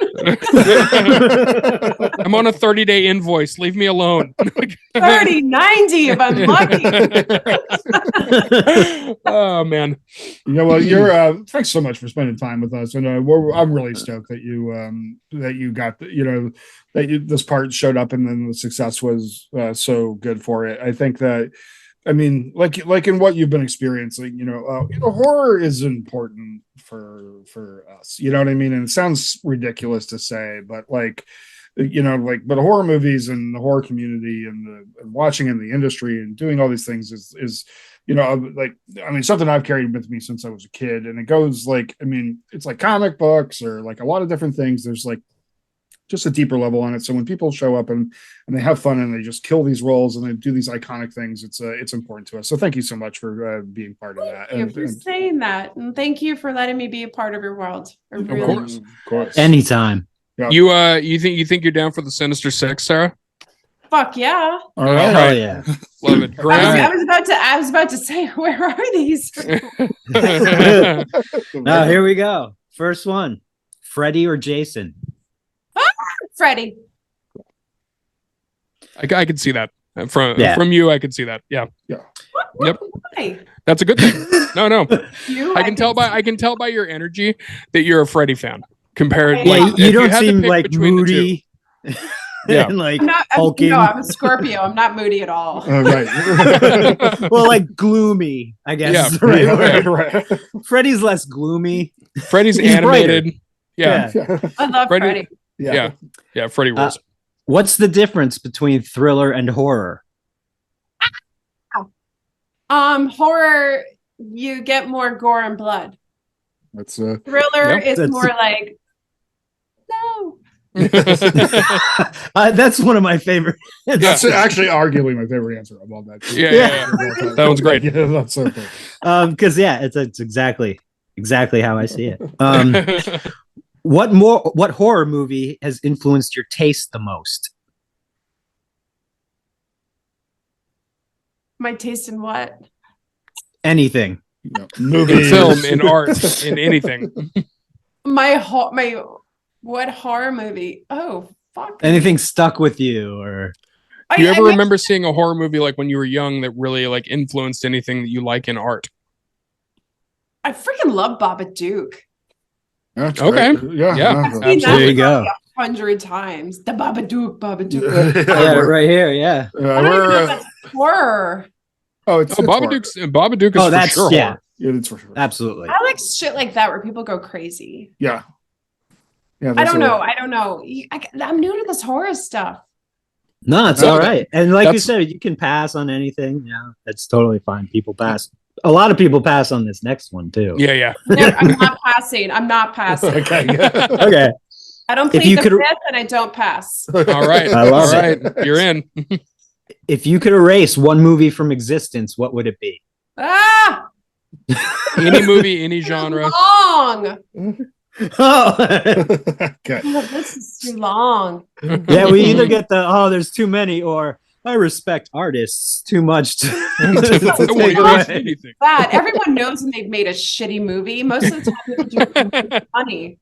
I'm on a 30-day invoice. Leave me alone. 30, 90 if I'm lucky. Oh man. Well, you're thanks so much for spending time with us, and I'm really stoked that you got this part showed up, and then the success was so good for it. I think that, I mean, like in what you've been experiencing, horror is important for us. You know what I mean? And it sounds ridiculous to say, but but horror movies and the horror community and watching in the industry and doing all these things is something I've carried with me since I was a kid. And it goes it's like comic books or like a lot of different things. There's like just a deeper level on it. So when people show up and they have fun and they just kill these roles and they do these iconic things, it's important to us. So thank you so much for being part of that. Thank you for saying that, and thank you for letting me be a part of your world. Of course. Anytime. Yeah. You think you're down for the Sinister Six, Sarah? Fuck yeah! All right. Hell yeah! Love it. I was about to say, where are these? Now here we go. First one: Freddy or Jason? Freddy. I can see that from you. I can see that. Yeah. Yep. Why? That's a good thing. No. I can tell by your energy that you're a Freddy fan. Compared, you don't seem like moody. Yeah. And like hulking. No, I'm a Scorpio. I'm not moody at all. Right. Well, like gloomy, I guess. Yeah. Right. Freddy's less gloomy. Freddy's animated. Yeah. I love Freddy. Yeah. Freddy rules. What's the difference between thriller and horror? Horror, you get more gore and blood. That's thriller is more like no. That's one of my favorite. That's actually arguably my favorite answer of all that. Yeah. That one's great. Yeah, that's so cool. Because it's exactly how I see it. What horror movie has influenced your taste the most? My taste in what? Anything. Movies, in film, in art, in anything. What horror movie? Oh, fuck. Anything stuck with you, or do you ever remember seeing a horror movie like when you were young that really like influenced anything that you like in art? I freaking love Babadook. That's okay. Right. Yeah. There you go. 100 times. The Babadook. Right here. Yeah. We're horror. It's Babadook is that's for sure. Yeah, it's for sure. Absolutely. I like shit like that where people go crazy. Yeah. I don't know. I'm new to this horror stuff. No, it's all right. And like you said, you can pass on anything. Yeah, that's totally fine. People pass. A lot of people pass on this next one too. Yeah. No, I'm not passing. Okay. I don't plead the fifth and I don't pass. All right. I love it. You're in. If you could erase one movie from existence, what would it be? Any movie, any genre. Long. Oh. Okay. This is too long. Yeah, we either get there's too many, or I respect artists too much to take away anything. Bad. Everyone knows when they've made a shitty movie. Most of the time, people do funny.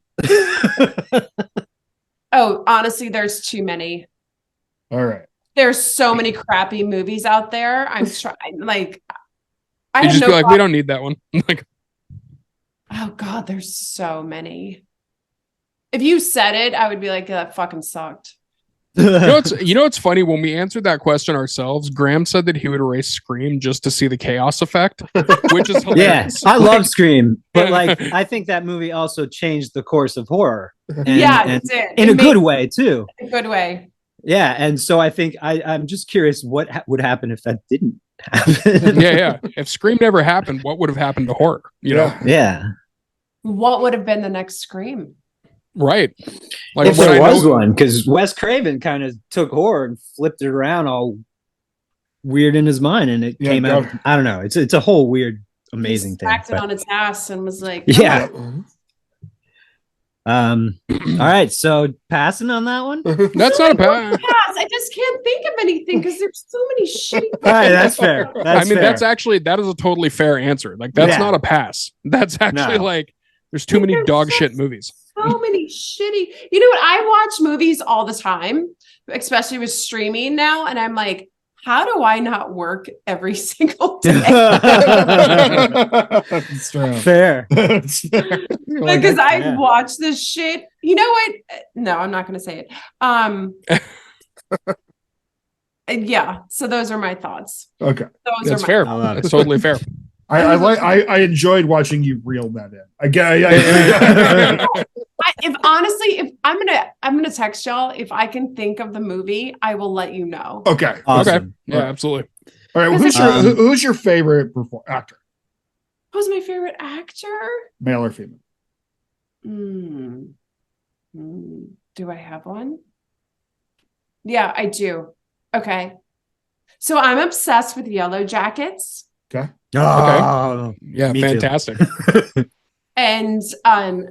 Oh, honestly, there's too many. All right. There's so many crappy movies out there. I'm trying, like, I just be like, we don't need that one. Like, oh God, there's so many. If you said it, I would be like, that fucking sucked. You know what's funny? When we answered that question ourselves, Graham said that he would erase Scream just to see the chaos effect, which is hilarious. Yeah, I love Scream, but like I think that movie also changed the course of horror. It did. In a good way too. In a good way. Yeah, and so I think I'm just curious what would happen if that didn't happen. Yeah. If Scream never happened, what would have happened to horror? You know? Yeah. What would have been the next Scream? Right. Like if there was one, because Wes Craven kind of took horror and flipped it around all weird in his mind, and it came out. I don't know. It's a whole weird, amazing thing. Acted on its ass and was like, yeah. All right, so passing on that one. That's not a pass. I just can't think of anything because there's so many shitty. All right, that's fair. That is a totally fair answer. Like that's not a pass. That's actually like There's too many dog shit movies. So many shitty. You know what? I watch movies all the time, especially with streaming now, and I'm like, how do I not work every single day? That's fair. Because I watch this shit. You know what? No, I'm not going to say it. Yeah. So those are my thoughts. Okay, that's fair. That's totally fair. I enjoyed watching you reel that in. If I'm gonna text y'all if I can think of the movie, I will let you know. Okay. Awesome. Okay. Yeah, absolutely. All right. Who's your favorite actor? Who's my favorite actor? Male or female? Do I have one? Yeah, I do. Okay. So I'm obsessed with Yellow Jackets. Okay. Oh, yeah, fantastic. And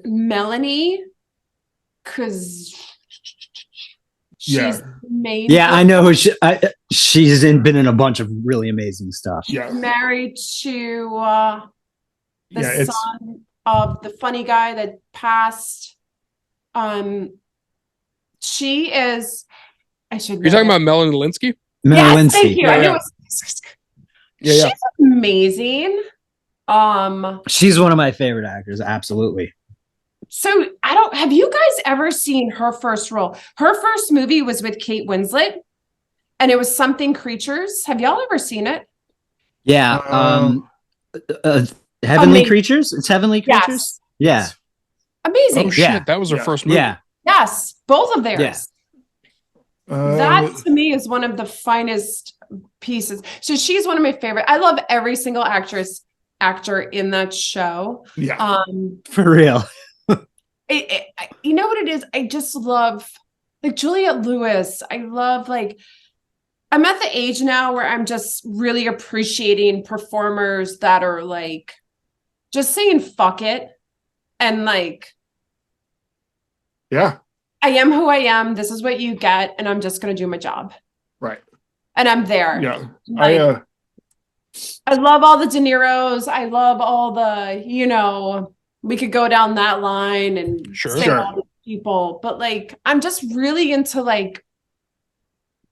Melanie, because she's made. Yeah, I know who she's been in a bunch of really amazing stuff. Yeah, married to the son of the funny guy that passed. She is. I should. You're talking about Melanie Linsky? Yes, thank you. I knew it was. She's amazing. She's one of my favorite actors. Absolutely. So have you guys ever seen her first role? Her first movie was with Kate Winslet, and it was Something Creatures. Have y'all ever seen it? Yeah. Heavenly Creatures. It's Heavenly Creatures. Yes. Yeah. Amazing. Oh shit, that was her first movie. Yeah. Yes, both of theirs. Yeah. That to me is one of the finest pieces. So she's one of my favorite. I love every single actor in that show. Yeah. For real. You know what it is? I just love like Juliette Lewis. I love I'm at the age now where I'm just really appreciating performers that are like just saying fuck it and yeah. I am who I am. This is what you get, and I'm just going to do my job. Right. And I'm there. Yeah. I love all the De Niro's. I love all the, we could go down that line and say all the people, but I'm just really into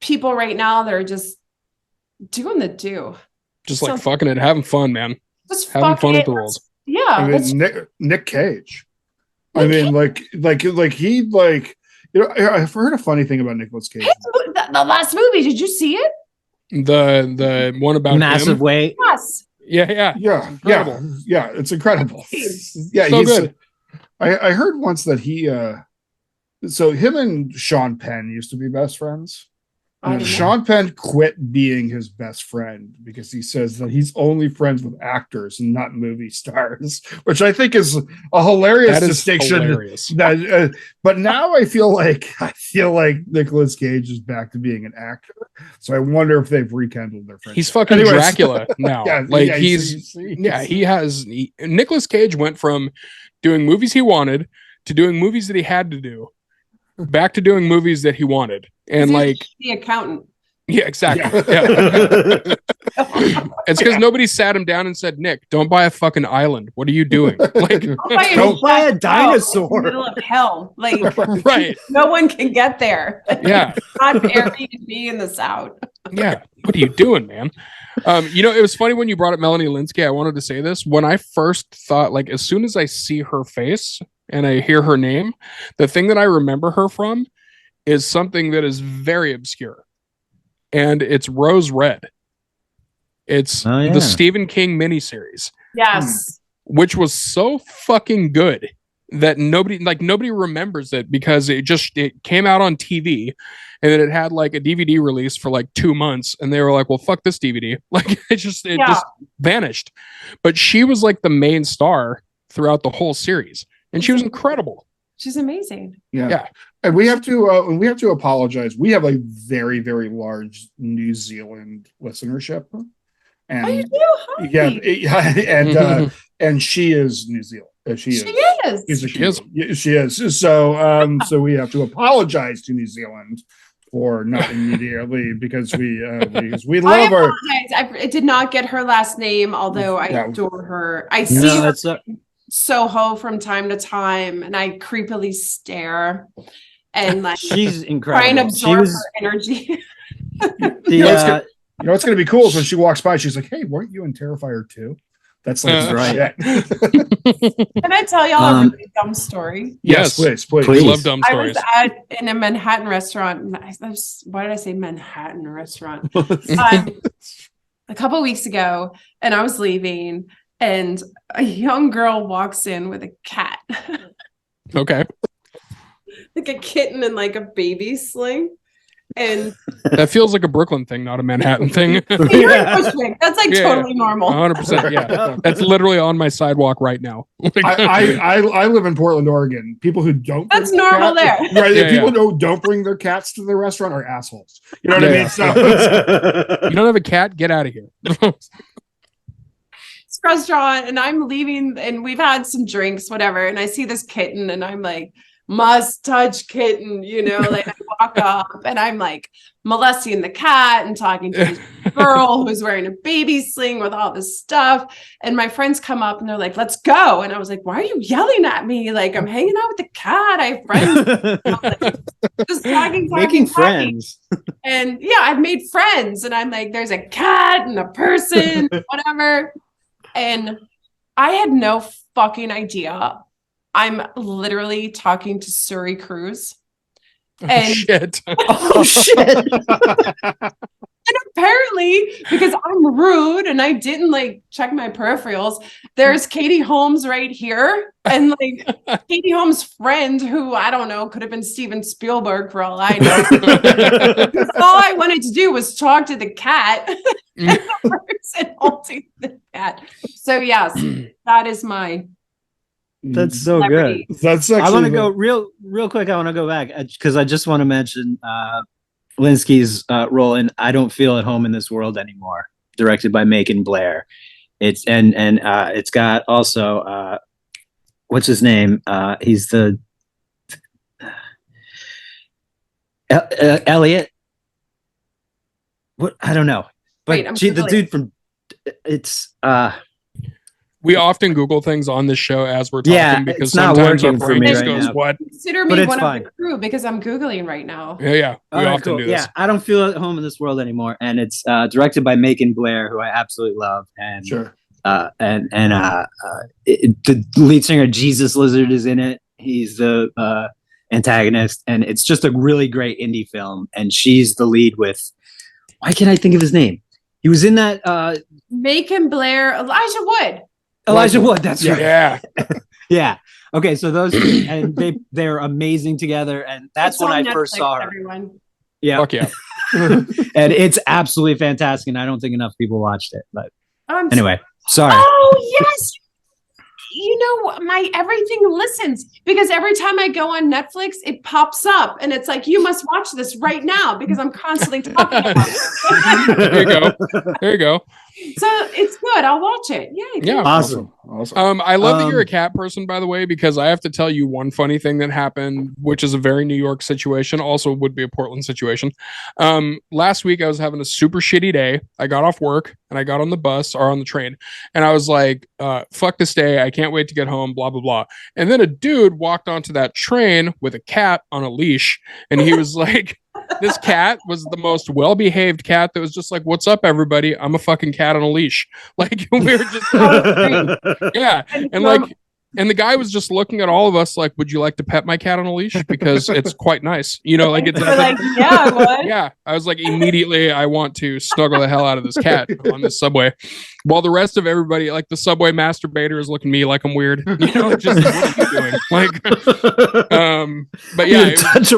people right now that are just doing the do. Just fucking it, having fun, man. Just having fun with the world. Yeah. I mean, Nick Cage. I mean, I've heard a funny thing about Nicolas Cage. The last movie, did you see it? The one about Massive Weight. Yes. Yeah. Yeah. It's incredible. Yeah, so good. I heard once that so him and Sean Penn used to be best friends. Sean Penn quit being his best friend because he says that he's only friends with actors and not movie stars, which I think is a hilarious distinction. Hilarious. But now I feel like Nicolas Cage is back to being an actor. So I wonder if they've rekindled their friendship. He's fucking Dracula now. Nicolas Cage went from doing movies he wanted to doing movies that he had to do, back to doing movies that he wanted. And the accountant. Yeah, exactly. Yeah. It's because nobody sat him down and said, Nick, don't buy a fucking island. What are you doing? Don't buy a dinosaur. In the middle of hell. Right. No one can get there. Yeah. Not Airbnb in the South. Yeah. What are you doing, man? It was funny when you brought up Melanie Linsky. I wanted to say this. When I first thought, as soon as I see her face and I hear her name, the thing that I remember her from is something that is very obscure, and it's Rose Red. It's the Stephen King miniseries. Yes. Which was so fucking good that nobody remembers it because it came out on TV, and then it had a DVD release for 2 months, and they were like, well, fuck this DVD. It just vanished. But she was the main star throughout the whole series, and she was incredible. She's amazing. Yeah. And we have to apologize. We have a very, very large New Zealand listenership. And you do? Yeah. And she is New Zealand. She is. So we have to apologize to New Zealand for not immediately because we love her. I did not get her last name, although I adore her. I see her Soho from time to time, and I creepily stare and like she's incredible. Try and absorb her energy. You know what's going to be cool is when she walks by, she's like, "Hey, weren't you in Terrifier 2?" That's like right. Can I tell y'all a really dumb story? Yes, please. We love dumb stories. I was in a Manhattan restaurant. Why did I say Manhattan restaurant? A couple of weeks ago, and I was leaving, and a young girl walks in with a cat. Okay. Like a kitten and like a baby sling. And that feels like a Brooklyn thing, not a Manhattan thing. That's like totally normal. 100%. Yeah. That's literally on my sidewalk right now. I live in Portland, Oregon. People who don't. That's normal there. Right. Yeah, people who don't bring their cats to the restaurant are assholes. You know what I mean? So, you don't have a cat? Get out of here. Restaurant, and I'm leaving, and we've had some drinks, whatever. And I see this kitten, and I'm like, must touch kitten, like I walk up and I'm like molesting the cat and talking to this girl who's wearing a baby sling with all this stuff. And my friends come up and they're like, let's go. And I was like, why are you yelling at me? Like, I'm hanging out with the cat. I have friends. Like, just making friends. And yeah, I've made friends. And I'm like, there's a cat and a person, whatever. And I had no fucking idea. I'm literally talking to Surrey Cruz. And shit. And apparently, because I'm rude and I didn't like check my peripherals, there's Katie Holmes right here. And like Katie Holmes' friend, who I don't know, could have been Steven Spielberg for all I know. All I wanted to do was talk to the cat and the person holding the cat. So yes, that is my That's so good. That's I want to go real quick. I want to go back because I just want to mention Linsky's role in "I Don't Feel at Home in This World Anymore," directed by Macon Blair. It's it's got also what's his name? He's the Elliot. What I don't know, but the dude from it's. We often Google things on this show as we're talking because sometimes our brain just goes, "What?" Consider me one of the crew because I'm Googling right now. Yeah. We often do this. Yeah, I don't feel at home in this world anymore, and it's directed by Macon Blair, who I absolutely love, and sure. The lead singer Jesus Lizard is in it. He's the antagonist, and it's just a really great indie film. And she's the lead with. Why can't I think of his name? He was in that. Macon Blair, Elijah Wood. Elijah Wood, that's right. Yeah. Yeah. Okay, so those and they're amazing together, and that's when I Netflix, first saw her. Everyone. Yeah. Fuck yeah. And it's absolutely fantastic, and I don't think enough people watched it. But anyway, sorry. Oh yes. My everything listens because every time I go on Netflix, it pops up and it's like, you must watch this right now because I'm constantly talking about it. There you go. So it's good. I'll watch it. Yeah. Awesome. I love that you're a cat person, by the way, because I have to tell you one funny thing that happened, which is a very New York situation, also would be a Portland situation. Last week I was having a super shitty day. I got off work and I got on the bus or on the train and I was like, fuck this day. I can't wait to get home, blah, blah, blah. And then a dude walked onto that train with a cat on a leash and he was like, this cat was the most well-behaved cat that was just like, what's up, everybody? I'm a fucking cat on a leash. Like, we were just, yeah. And the guy was just looking at all of us like, would you like to pet my cat on a leash? Because it's quite nice. Like it's like, yeah, I would. Yeah. I was like, immediately I want to snuggle the hell out of this cat on this subway. While the rest of everybody, like the subway masturbator is looking at me like I'm weird. Just what are you doing? Like, but yeah. You touch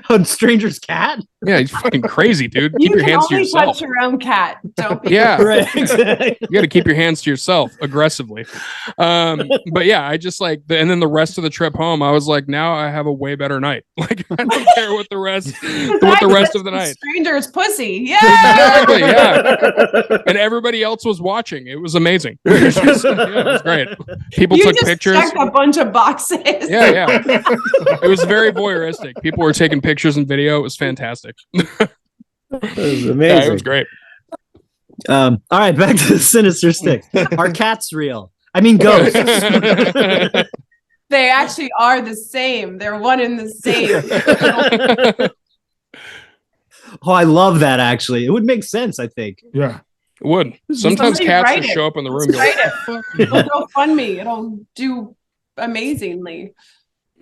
a stranger's cat? Yeah, he's fucking crazy, dude. Keep your hands to yourself. Touch your own cat. Don't be right. Exactly. You got to keep your hands to yourself aggressively. But yeah, I just like, and then the rest of the trip home, I was like, now I have a way better night. Like, I don't care what the rest of the night. Stranger's pussy. Yeah. Exactly. Yeah. And everybody else was watching. It was amazing. It was great. People took pictures. Checked a bunch of boxes. Yeah. It was very voyeuristic. People were taking pictures and video. It was fantastic. It was amazing. Yeah, it was great. All right, back to the Sinister Stick. Are cats real? I mean, ghosts. They actually are the same. They're one and the same. Oh, I love that, actually. It would make sense, I think. Yeah. It would. Sometimes cats just show up in the room. It'll go fund me. It'll do amazingly.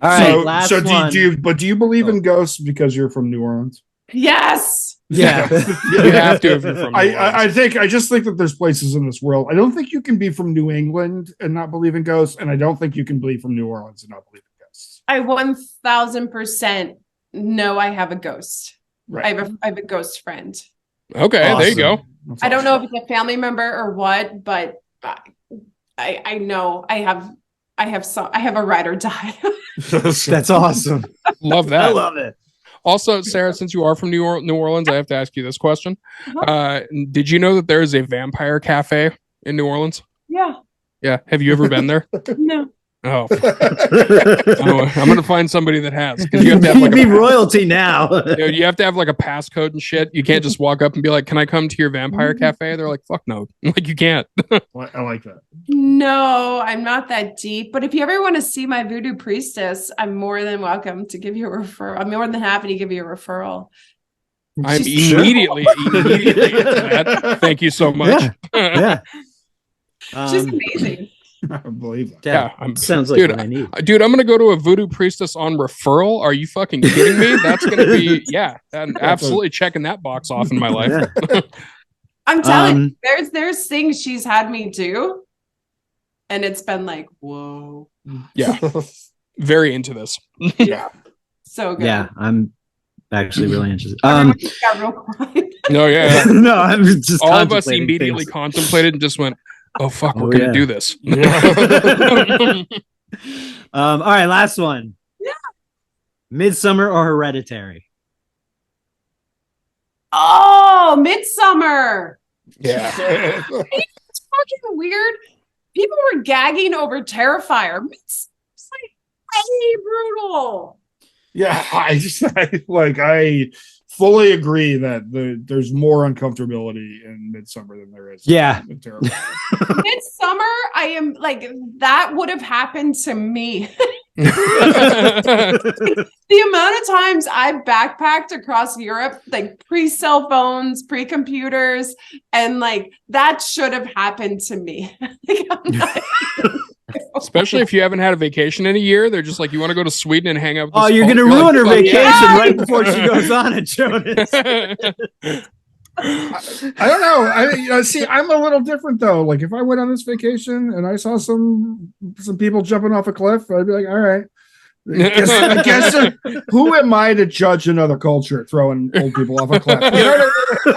All right, do you believe in ghosts because you're from New Orleans? Yes. Yeah. You have to if you're from New Orleans. I just think that there's places in this world. I don't think you can be from New England and not believe in ghosts, and I don't think you can be from New Orleans and not believe in ghosts. I 1000% know I have a ghost. Right. I have a ghost friend. Okay, awesome. There you go. I don't know if it's a family member or what, but I know I have a ride or die. That's awesome. Love that. I love it. Also, Sarah, since you are from New Orleans, I have to ask you this question. Did you know that there is a vampire cafe in New Orleans? Yeah. Yeah. Have you ever been there? No. Oh. I'm gonna find somebody that has, because you have to have like royalty now. You have to have like a passcode and shit. You can't just walk up and be like, "Can I come to your vampire cafe?" They're like, "Fuck no!" Like, you can't. I like that. No, I'm not that deep. But if you ever want to see my voodoo priestess, I'm more than welcome to give you a referral. I'm more than happy to give you a referal. I'm immediately into that. Thank you so much. Yeah. She's amazing. I believe that. Yeah, sounds like what I need. Dude, I'm gonna go to a voodoo priestess on referral. Are you fucking kidding me? That's gonna be I'm absolutely checking that box off in my life. Yeah. I'm telling you, there's things she's had me do, and it's been like, whoa. Yeah, very into this. Yeah, so good. Yeah, I'm actually really interested. Got real quiet. No, yeah. No, I'm just all of us immediately contemplated and just went, oh fuck, we're gonna do this. All right, last one. Yeah. Midsummer or Hereditary? Oh, Midsummer. Yeah. It's fucking weird. People were gagging over Terrifier. It's like way brutal. Yeah, I fully agree that there's more uncomfortability in Midsummer than there is. Yeah. In Midsummer, I am like, that would have happened to me. The amount of times I've backpacked across Europe, like pre-cell phones, pre-computers, and like that should have happened to me. Especially if you haven't had a vacation in a year, they're just like, you want to go to Sweden and hang out with oh, you're gonna ruin her vacation right before she goes on it, Jonas. I don't know. See, I'm a little different though. Like if I went on this vacation and I saw some people jumping off a cliff, I'd be like, all right. I guess who am I to judge another culture throwing old people off a cliff? You know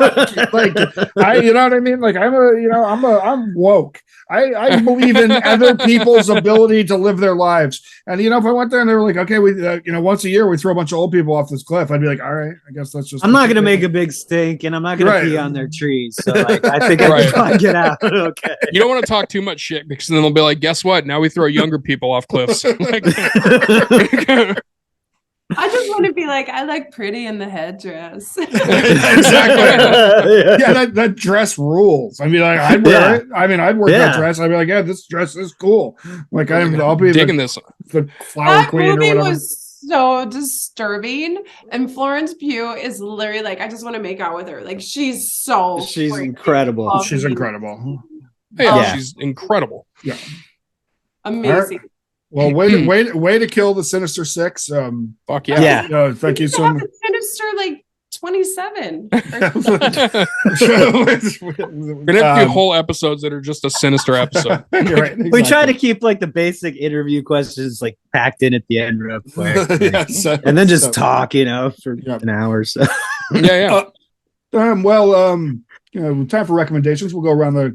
what I mean? You know what I mean? Like I'm woke. I believe in other people's ability to live their lives. And if I went there and they were like, okay, we once a year we throw a bunch of old people off this cliff, I'd be like, all right, I guess that's just. I'm not gonna make a big stink, and I'm not gonna pee on their trees. So like, I think I can probably get out. Okay. You don't want to talk too much shit because then they'll be like, guess what? Now we throw younger people off cliffs. I just want to be like, I look pretty in the headdress. Exactly. Yeah, that dress rules. I mean, like, I'd wear it. I mean, I'd wear that dress. I'd be like, yeah, this dress is cool. Like, I'll be digging this. The flower queen or whatever. Was so disturbing, and Florence Pugh is literally like, I just want to make out with her. Like, she's incredible. She's incredible. Yeah, she's incredible. Yeah, amazing. Well, way to kill the Sinister Six. Fuck yeah. Thank you so much. Sinister like 27. We're gonna have to do whole episodes that are just a sinister episode. Right, exactly. We try to keep like the basic interview questions like packed in at the end real quick, and then just talk, for an hour. So yeah. Time for recommendations. We'll go around the.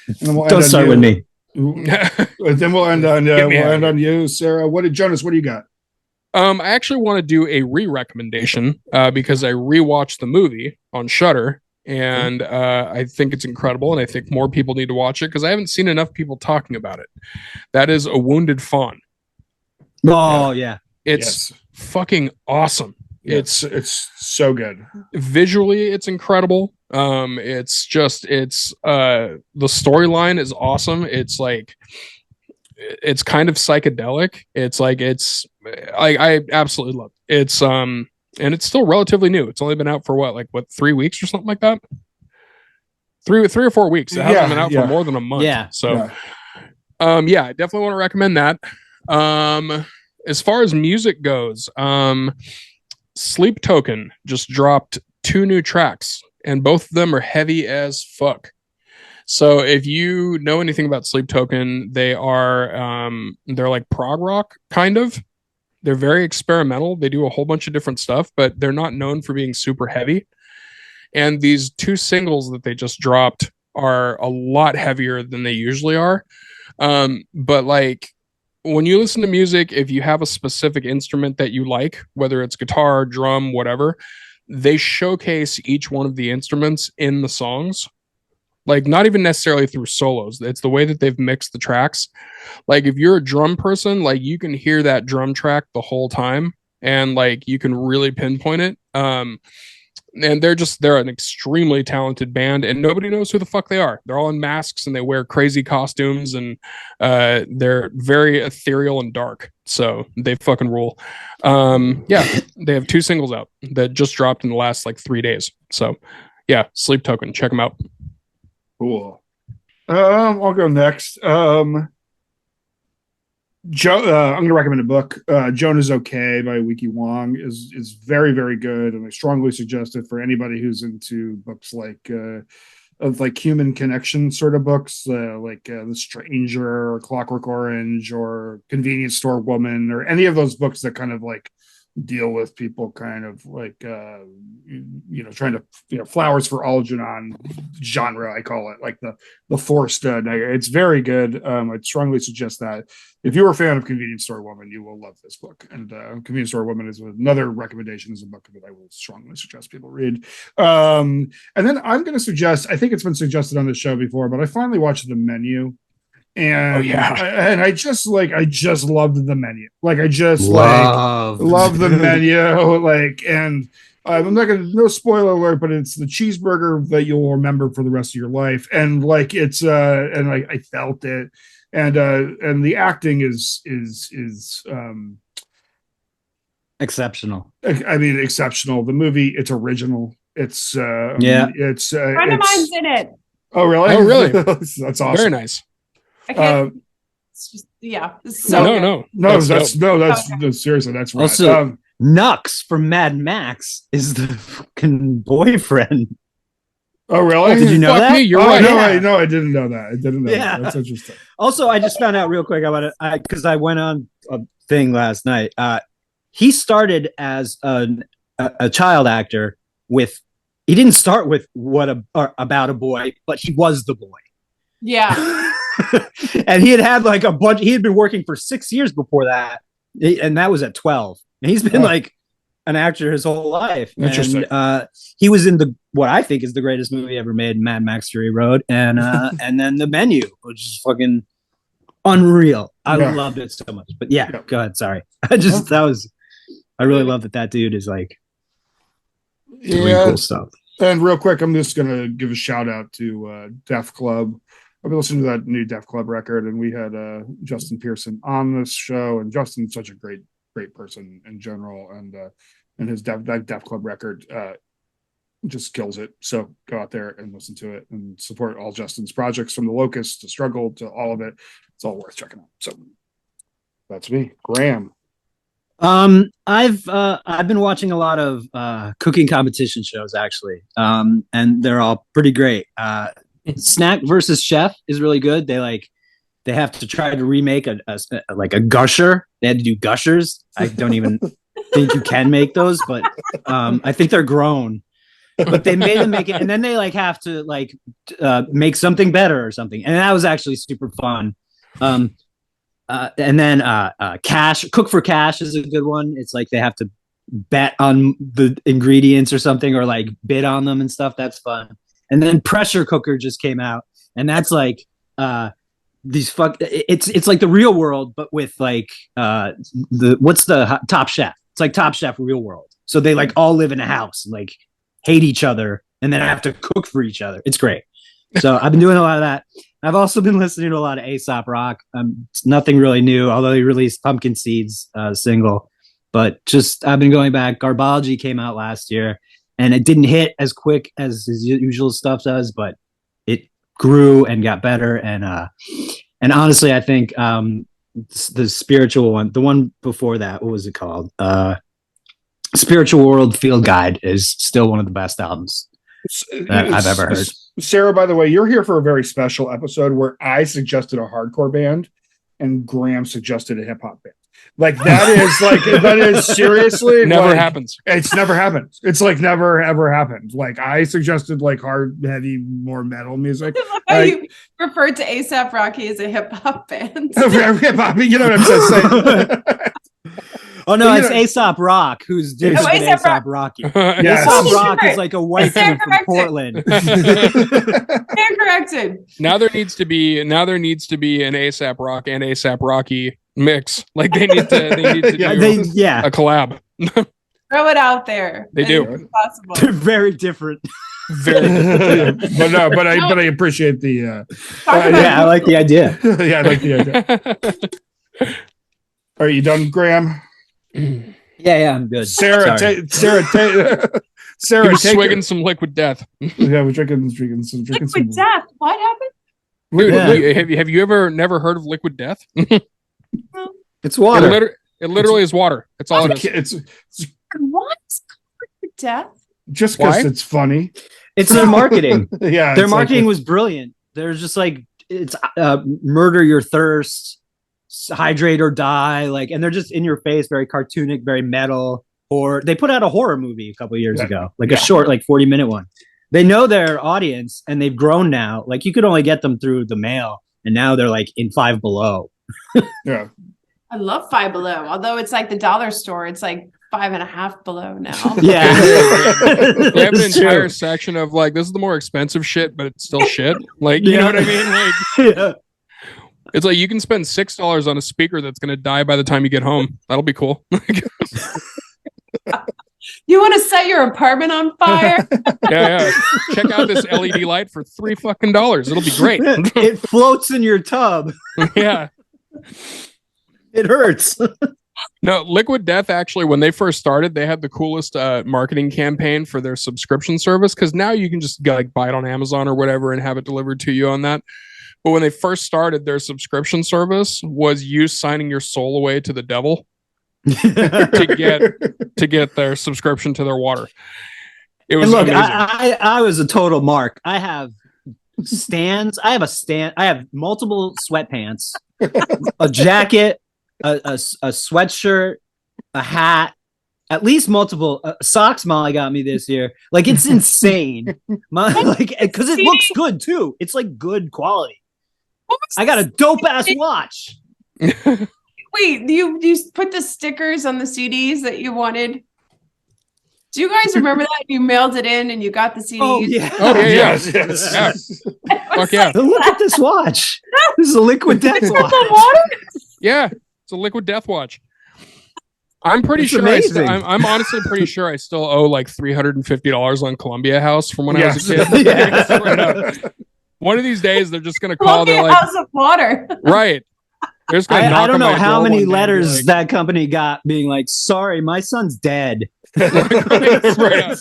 And then we'll don't start with me. Then we'll end on you, Sarah. Jonas? What do you got? I actually want to do a re-recommendation because I rewatched the movie on Shudder, and I think it's incredible, and I think more people need to watch it because I haven't seen enough people talking about it. That is A Wounded Fawn. Oh yeah, it's fucking awesome. It's so good. Visually, it's incredible. The storyline is awesome. It's like it's kind of psychedelic. It's like I absolutely love it. It's and it's still relatively new. It's only been out for what 3 weeks or something like that. Three or 4 weeks. It hasn't been out for more than a month. Yeah. So I definitely want to recommend that. As far as music goes, Sleep Token just dropped 2 new tracks, and both of them are heavy as fuck. So if you know anything about Sleep Token, they're like prog rock kind of. They're very experimental. They do a whole bunch of different stuff, but they're not known for being super heavy. And these 2 singles that they just dropped are a lot heavier than they usually are. But like when you listen to music, if you have a specific instrument that you like, whether it's guitar, drum, whatever, they showcase each one of the instruments in the songs. Like not even necessarily through solos. It's the way that they've mixed the tracks. Like if you're a drum person, like you can hear that drum track the whole time and like you can really pinpoint it. And they're an extremely talented band, and nobody knows who the fuck they are. They're all in masks and they wear crazy costumes, and they're very ethereal and dark. So they fucking rule. They have 2 singles out that just dropped in the last like 3 days. So yeah, Sleep Token, check them out. Cool. I'll go next. I'm going to recommend a book. Joan is Okay by Wiki Wong is very, very good, and I strongly suggest it for anybody who's into books like of like human connection sort of books, like The Stranger or Clockwork Orange or Convenience Store Woman, or any of those books that kind of like deal with people kind of like trying to Flowers for Algernon genre, I call it, like the forced it's very good. I'd strongly suggest that if you're a fan of Convenience Store Woman, you will love this book. And Convenience Store Woman is another recommendation, is a book that I will strongly suggest people read. And then I'm going to suggest, I think it's been suggested on the show before, but I finally watched The Menu. And I just loved The Menu. Like I just love The Menu. Like, and I'm not gonna, no spoiler alert, but it's the cheeseburger that you'll remember for the rest of your life. And like it's and like I felt it, and the acting is exceptional. I mean, exceptional. The movie, it's original. It's it's a friend of mine's in it. Oh really? Oh really? That's awesome. Very nice. I can't. It's just, it's so that's seriously, that's right. Also, Nux from Mad Max is the fucking boyfriend. Oh really? Did you know that? You're right. No, I didn't know that. That. That's interesting. Also, I just found out real quick about it because I went on a thing last night. He started as a child actor with. He didn't start with about a boy, but he was the boy. Yeah. And he had like a bunch. He had been working for 6 years before that, and that was at 12. And he's been like an actor his whole life. Interesting. And, he was in what I think is the greatest movie ever made, Mad Max Fury Road, and and then The Menu, which is fucking unreal. I loved it so much. But go ahead. Sorry, I really love that dude is like doing cool stuff. And real quick, I'm just gonna give a shout out to Def Club. I've been listening to that new Def Club record, and we had Justin Pearson on this show, and Justin's such a great person in general, and his Def Club record just kills it. So go out there and listen to it and support all Justin's projects, from The Locust to Struggle to all of it. It's all worth checking out. So that's me, Graham. I've been watching a lot of cooking competition shows actually, and they're all pretty great. Snack versus Chef is really good. They have to try to remake a gusher. They had to do gushers. I don't even think you can make those, but I think they're grown. But they made them make it, and then they have to make something better or something. And that was actually super fun. And then Cook for Cash is a good one. It's like they have to bet on the ingredients or something, or bid on them and stuff. That's fun. And then Pressure Cooker just came out, and that's these it's like The Real World, but with what's the Top Chef? It's like Top Chef Real World. So they all live in a house and hate each other, and then have to cook for each other. It's great. So I've been doing a lot of that. I've also been listening to a lot of Aesop Rock. It's nothing really new, although he released Pumpkin Seeds single. But just I've been going back. Garbology came out last year, and it didn't hit as quick as his usual stuff does, but it grew and got better. And honestly, I think the spiritual one, the one before that, what was it called? Spiritual World Field Guide is still one of the best albums that I've ever heard. Sarah, by the way, you're here for a very special episode where I suggested a hardcore band and Graham suggested a hip hop band. Like that is seriously never happens. It's never happened. It's like never ever happened. Like I suggested like hard, heavy, more metal music. You referred to ASAP Rocky as a hip hop band. Hip hop, you know what I'm saying? Oh no, it's Aesop Rock who's doing Aesop Rocky. Aesop Rock is like a white dude from Portland. They're corrected. Now there needs to be an ASAP Rock and ASAP Rocky mix. Like they need to do a collab. Throw it out there. They do. Possible. They're very different. Very different. but I appreciate the I like the idea. Yeah, I like the idea. Are you done, Graham? Yeah, I'm good. Sarah, Sarah, swigging some liquid death. Yeah, we're drinking some liquid death. What happened? Dude, have you never heard of liquid death? It's water. It literally is water. That's all it is. What's liquid death? Just because it's funny. It's their marketing. Yeah, their marketing was brilliant. They're just like it's murder your thirst, hydrate or die, like, and they're just in your face, very cartoonic, very metal. Or they put out a horror movie a couple of years ago, like a short, like 40-minute one. They know their audience and they've grown now. Like you could only get them through the mail, and now they're like in Five Below. Yeah, I love Five Below. Although it's like the dollar store, it's like $5.50 below now. Yeah, they have an entire section of like this is the more expensive shit, but it's still shit. Like you know what I mean? Like, it's like you can spend $6 on a speaker that's going to die by the time you get home. That'll be cool. You want to set your apartment on fire? Yeah. Check out this LED light for $3 It'll be great. It floats in your tub. Yeah. It hurts. No, Liquid Death, actually, when they first started, they had the coolest marketing campaign for their subscription service, because now you can just like buy it on Amazon or whatever and have it delivered to you on that. But when they first started, their subscription service was you signing your soul away to the devil to get their subscription to their water. It was amazing. I was a total mark. I have stands. I have multiple sweatpants, a jacket, a sweatshirt, a hat, at least multiple socks. Molly got me this year. Like it's insane. Because it looks good too. It's like good quality. I got a dope ass watch. Wait, you put the stickers on the CDs that you wanted? Do you guys remember that? You mailed it in and you got the CDs. Oh yeah. Yes. Fuck yeah. Look at this watch. This is a Liquid Death watch. Yeah, it's a Liquid Death watch. I'm pretty sure. I'm honestly pretty sure I still owe like $350 on Columbia House from when I was a kid. Yeah. One of these days, they're just going to call. They're like, House of Water. Right. I don't know how many letters that company got being like, sorry, my son's dead. Right.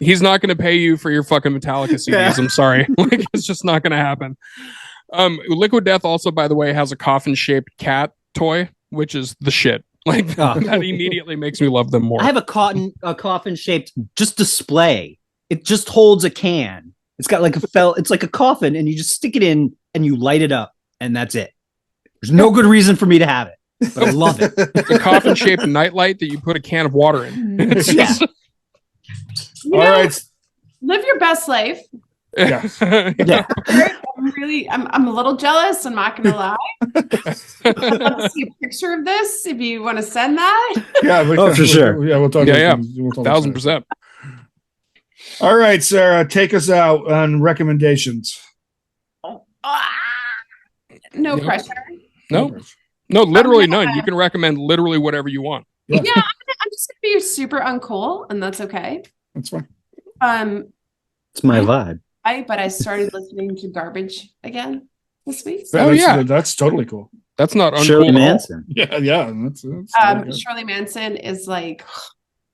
He's not going to pay you for your fucking Metallica CDs. Yeah. I'm sorry. Like, it's just not going to happen. Liquid Death also, by the way, has a coffin-shaped cat toy, which is the shit. Like that immediately makes me love them more. I have a coffin-shaped just display. It just holds a can. It's got like it's like a coffin, and you just stick it in and you light it up, and that's it. There's no good reason for me to have it, but I love it. It's a coffin-shaped nightlight that you put a can of water in. It's just... All right. Live your best life. Yeah. I'm a little jealous. I'm not going to lie. I'd love to see a picture of this if you want to send that. Yeah, for sure. We'll talk. Yeah, We'll 1,000%. All right, Sarah, take us out on recommendations. No pressure. No, literally none. You can recommend literally whatever you want. Yeah, I'm just gonna be super uncool, and that's okay. That's fine. It's my vibe. but I started listening to Garbage again this week. That's totally cool. That's not uncool. Shirley Manson. Yeah. That's Shirley Manson is like,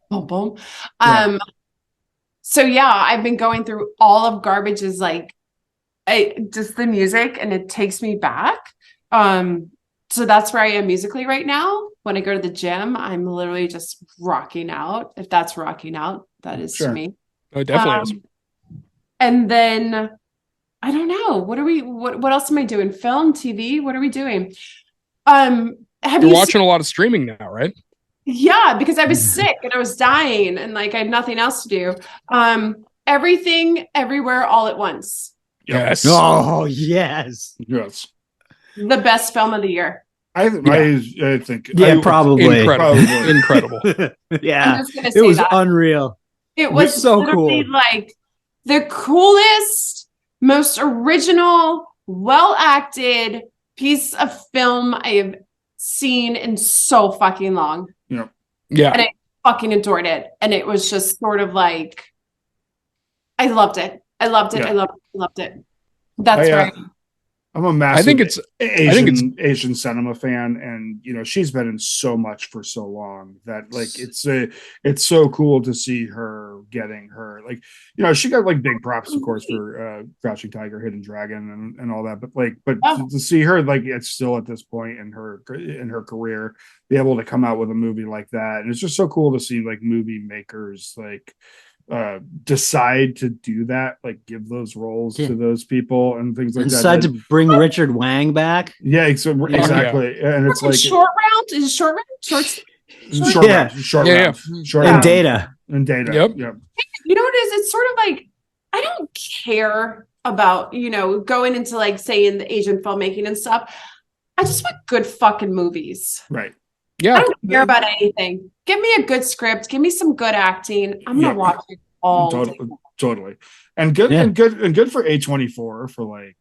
boom, boom. So yeah, I've been going through all of Garbage's like, just the music, and it takes me back. So that's where I am musically right now. When I go to the gym, I'm literally just rocking out. If that's rocking out, that is to me. Oh, it definitely is. And then I don't know. What else am I doing? Film, TV? What are we doing? You're watching a lot of streaming now, right? Yeah, because I was sick and I was dying and like I had nothing else to do. Everything, Everywhere, All at Once. Yes. Oh, yes. Yes. The best film of the year. I think. Yeah, probably. Incredible. Yeah. It was unreal. It was so cool. Like the coolest, most original, well acted piece of film I have seen in so fucking long. Yeah. And I fucking adored it. And it was just sort of like, I loved it. I loved it. Yeah. I loved it. That's right. I'm a massive Asian cinema fan, and she's been in so much for so long that like it's so cool to see her getting her she got like big props of course for Crouching Tiger, Hidden Dragon and all that, but to see her like it's still at this point in her career be able to come out with a movie like that, and it's just so cool to see like movie makers like decide to do that, like give those roles to those people and things like that. Decide to bring Richard Wang back. Yeah, exactly. And it's like Short Round is Short Round. Short Round. And Data. Yep. You know what it is? It's sort of like I don't care about going into like saying the Asian filmmaking and stuff. I just want good fucking movies. Right. Yeah. I don't care about anything. Give me a good script. Give me some good acting. I'm gonna watch it all. Totally. And good and good for A24 for like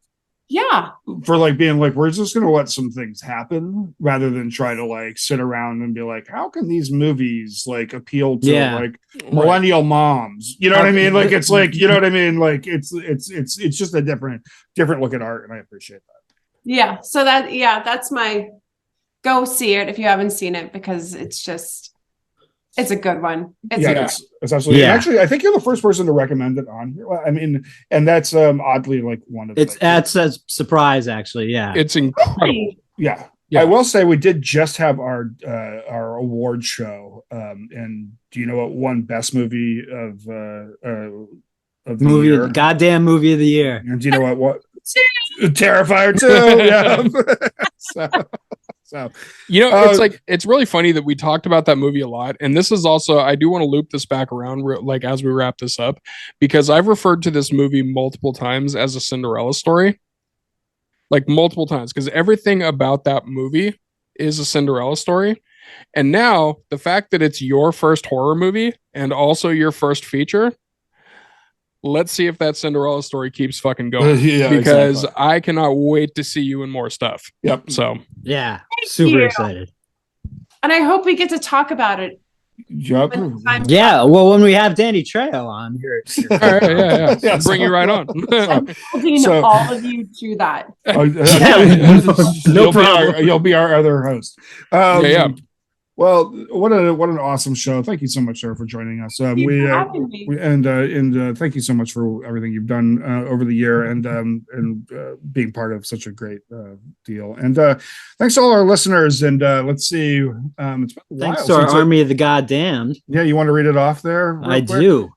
being like, we're just gonna let some things happen rather than try to like sit around and be like, how can these movies like appeal to like millennial moms? You know what I mean? Like it's like, you know what I mean? Like it's just a different look at art, and I appreciate that. Yeah. So that's my go see it if you haven't seen it, because it's a good one. It's absolutely. Yeah. Actually, I think you're the first person to recommend it on here. I mean, and that's oddly like one of it's a surprise, actually. Yeah, it's incredible. Yeah. I will say we did just have our award show, and do you know what won best movie of the year? Goddamn movie of the year. And do you know what Terrifier 2? Yeah. So, it's really funny that we talked about that movie a lot. And this is also, I do want to loop this back around like as we wrap this up, because I've referred to this movie multiple times as a Cinderella story, like multiple times, because everything about that movie is a Cinderella story. And now the fact that it's your first horror movie and also your first feature, let's see if that Cinderella story keeps fucking going. Because exactly. I cannot wait to see you in more stuff. Yep. So yeah, super excited. And I hope we get to talk about it. Yep. Yeah. Well, when we have Danny Trejo on here, all right, yeah. Bring you right on. So, all of you to that. No problem. You'll be our other host. Yeah. Well, what an awesome show! Thank you so much, Sarah, for joining us. And thank you so much for everything you've done over the year and being part of such a great deal. And thanks to all our listeners. And let's see, it's been a while thanks to our Army of the Goddamned. Yeah, you want to read it off there? I do.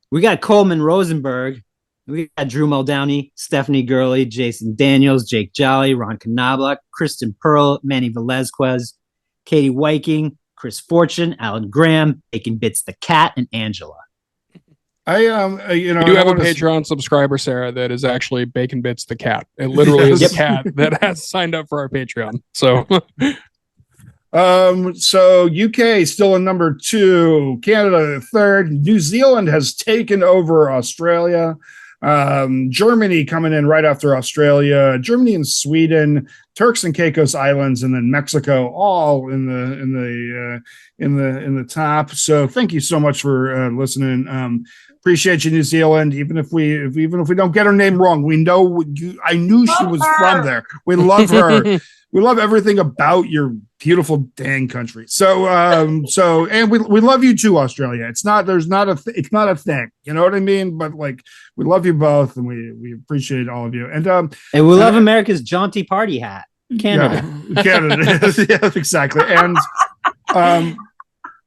We got Coleman Rosenberg. We got Drew Muldowney, Stephanie Gurley, Jason Daniels, Jake Jolly, Ron Knobloch, Kristen Pearl, Manny Velazquez, Katie Viking, Chris Fortune, Alan Graham, Bacon Bits the Cat, and Angela. We do have a Patreon subscriber, Sarah, that is actually Bacon Bits the Cat. It literally is a cat that has signed up for our Patreon. So, so UK still in number 2, Canada third, New Zealand has taken over Australia. Germany coming in right after Australia, Germany and Sweden, Turks and Caicos Islands, and then Mexico, all in the top. So thank you so much for listening. Appreciate you, New Zealand. Even if we don't get her name wrong, we know you. I knew she was from there. We love her. We love everything about your beautiful dang country. So and we love you too, Australia. It's not a thing. You know what I mean? But like, we love you both, and we appreciate all of you. And we love America's jaunty party hat. Canada. Yeah, Canada. Yeah, exactly.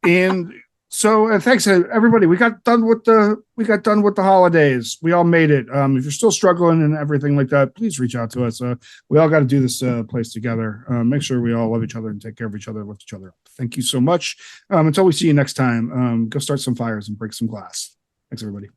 And so thanks everybody. We got done with the holidays. We all made it. If you're still struggling and everything like that, please reach out to us. We all got to do this place together. Make sure we all love each other and take care of each other, lift each other up. Thank you so much. Until we see you next time, go start some fires and break some glass. Thanks everybody.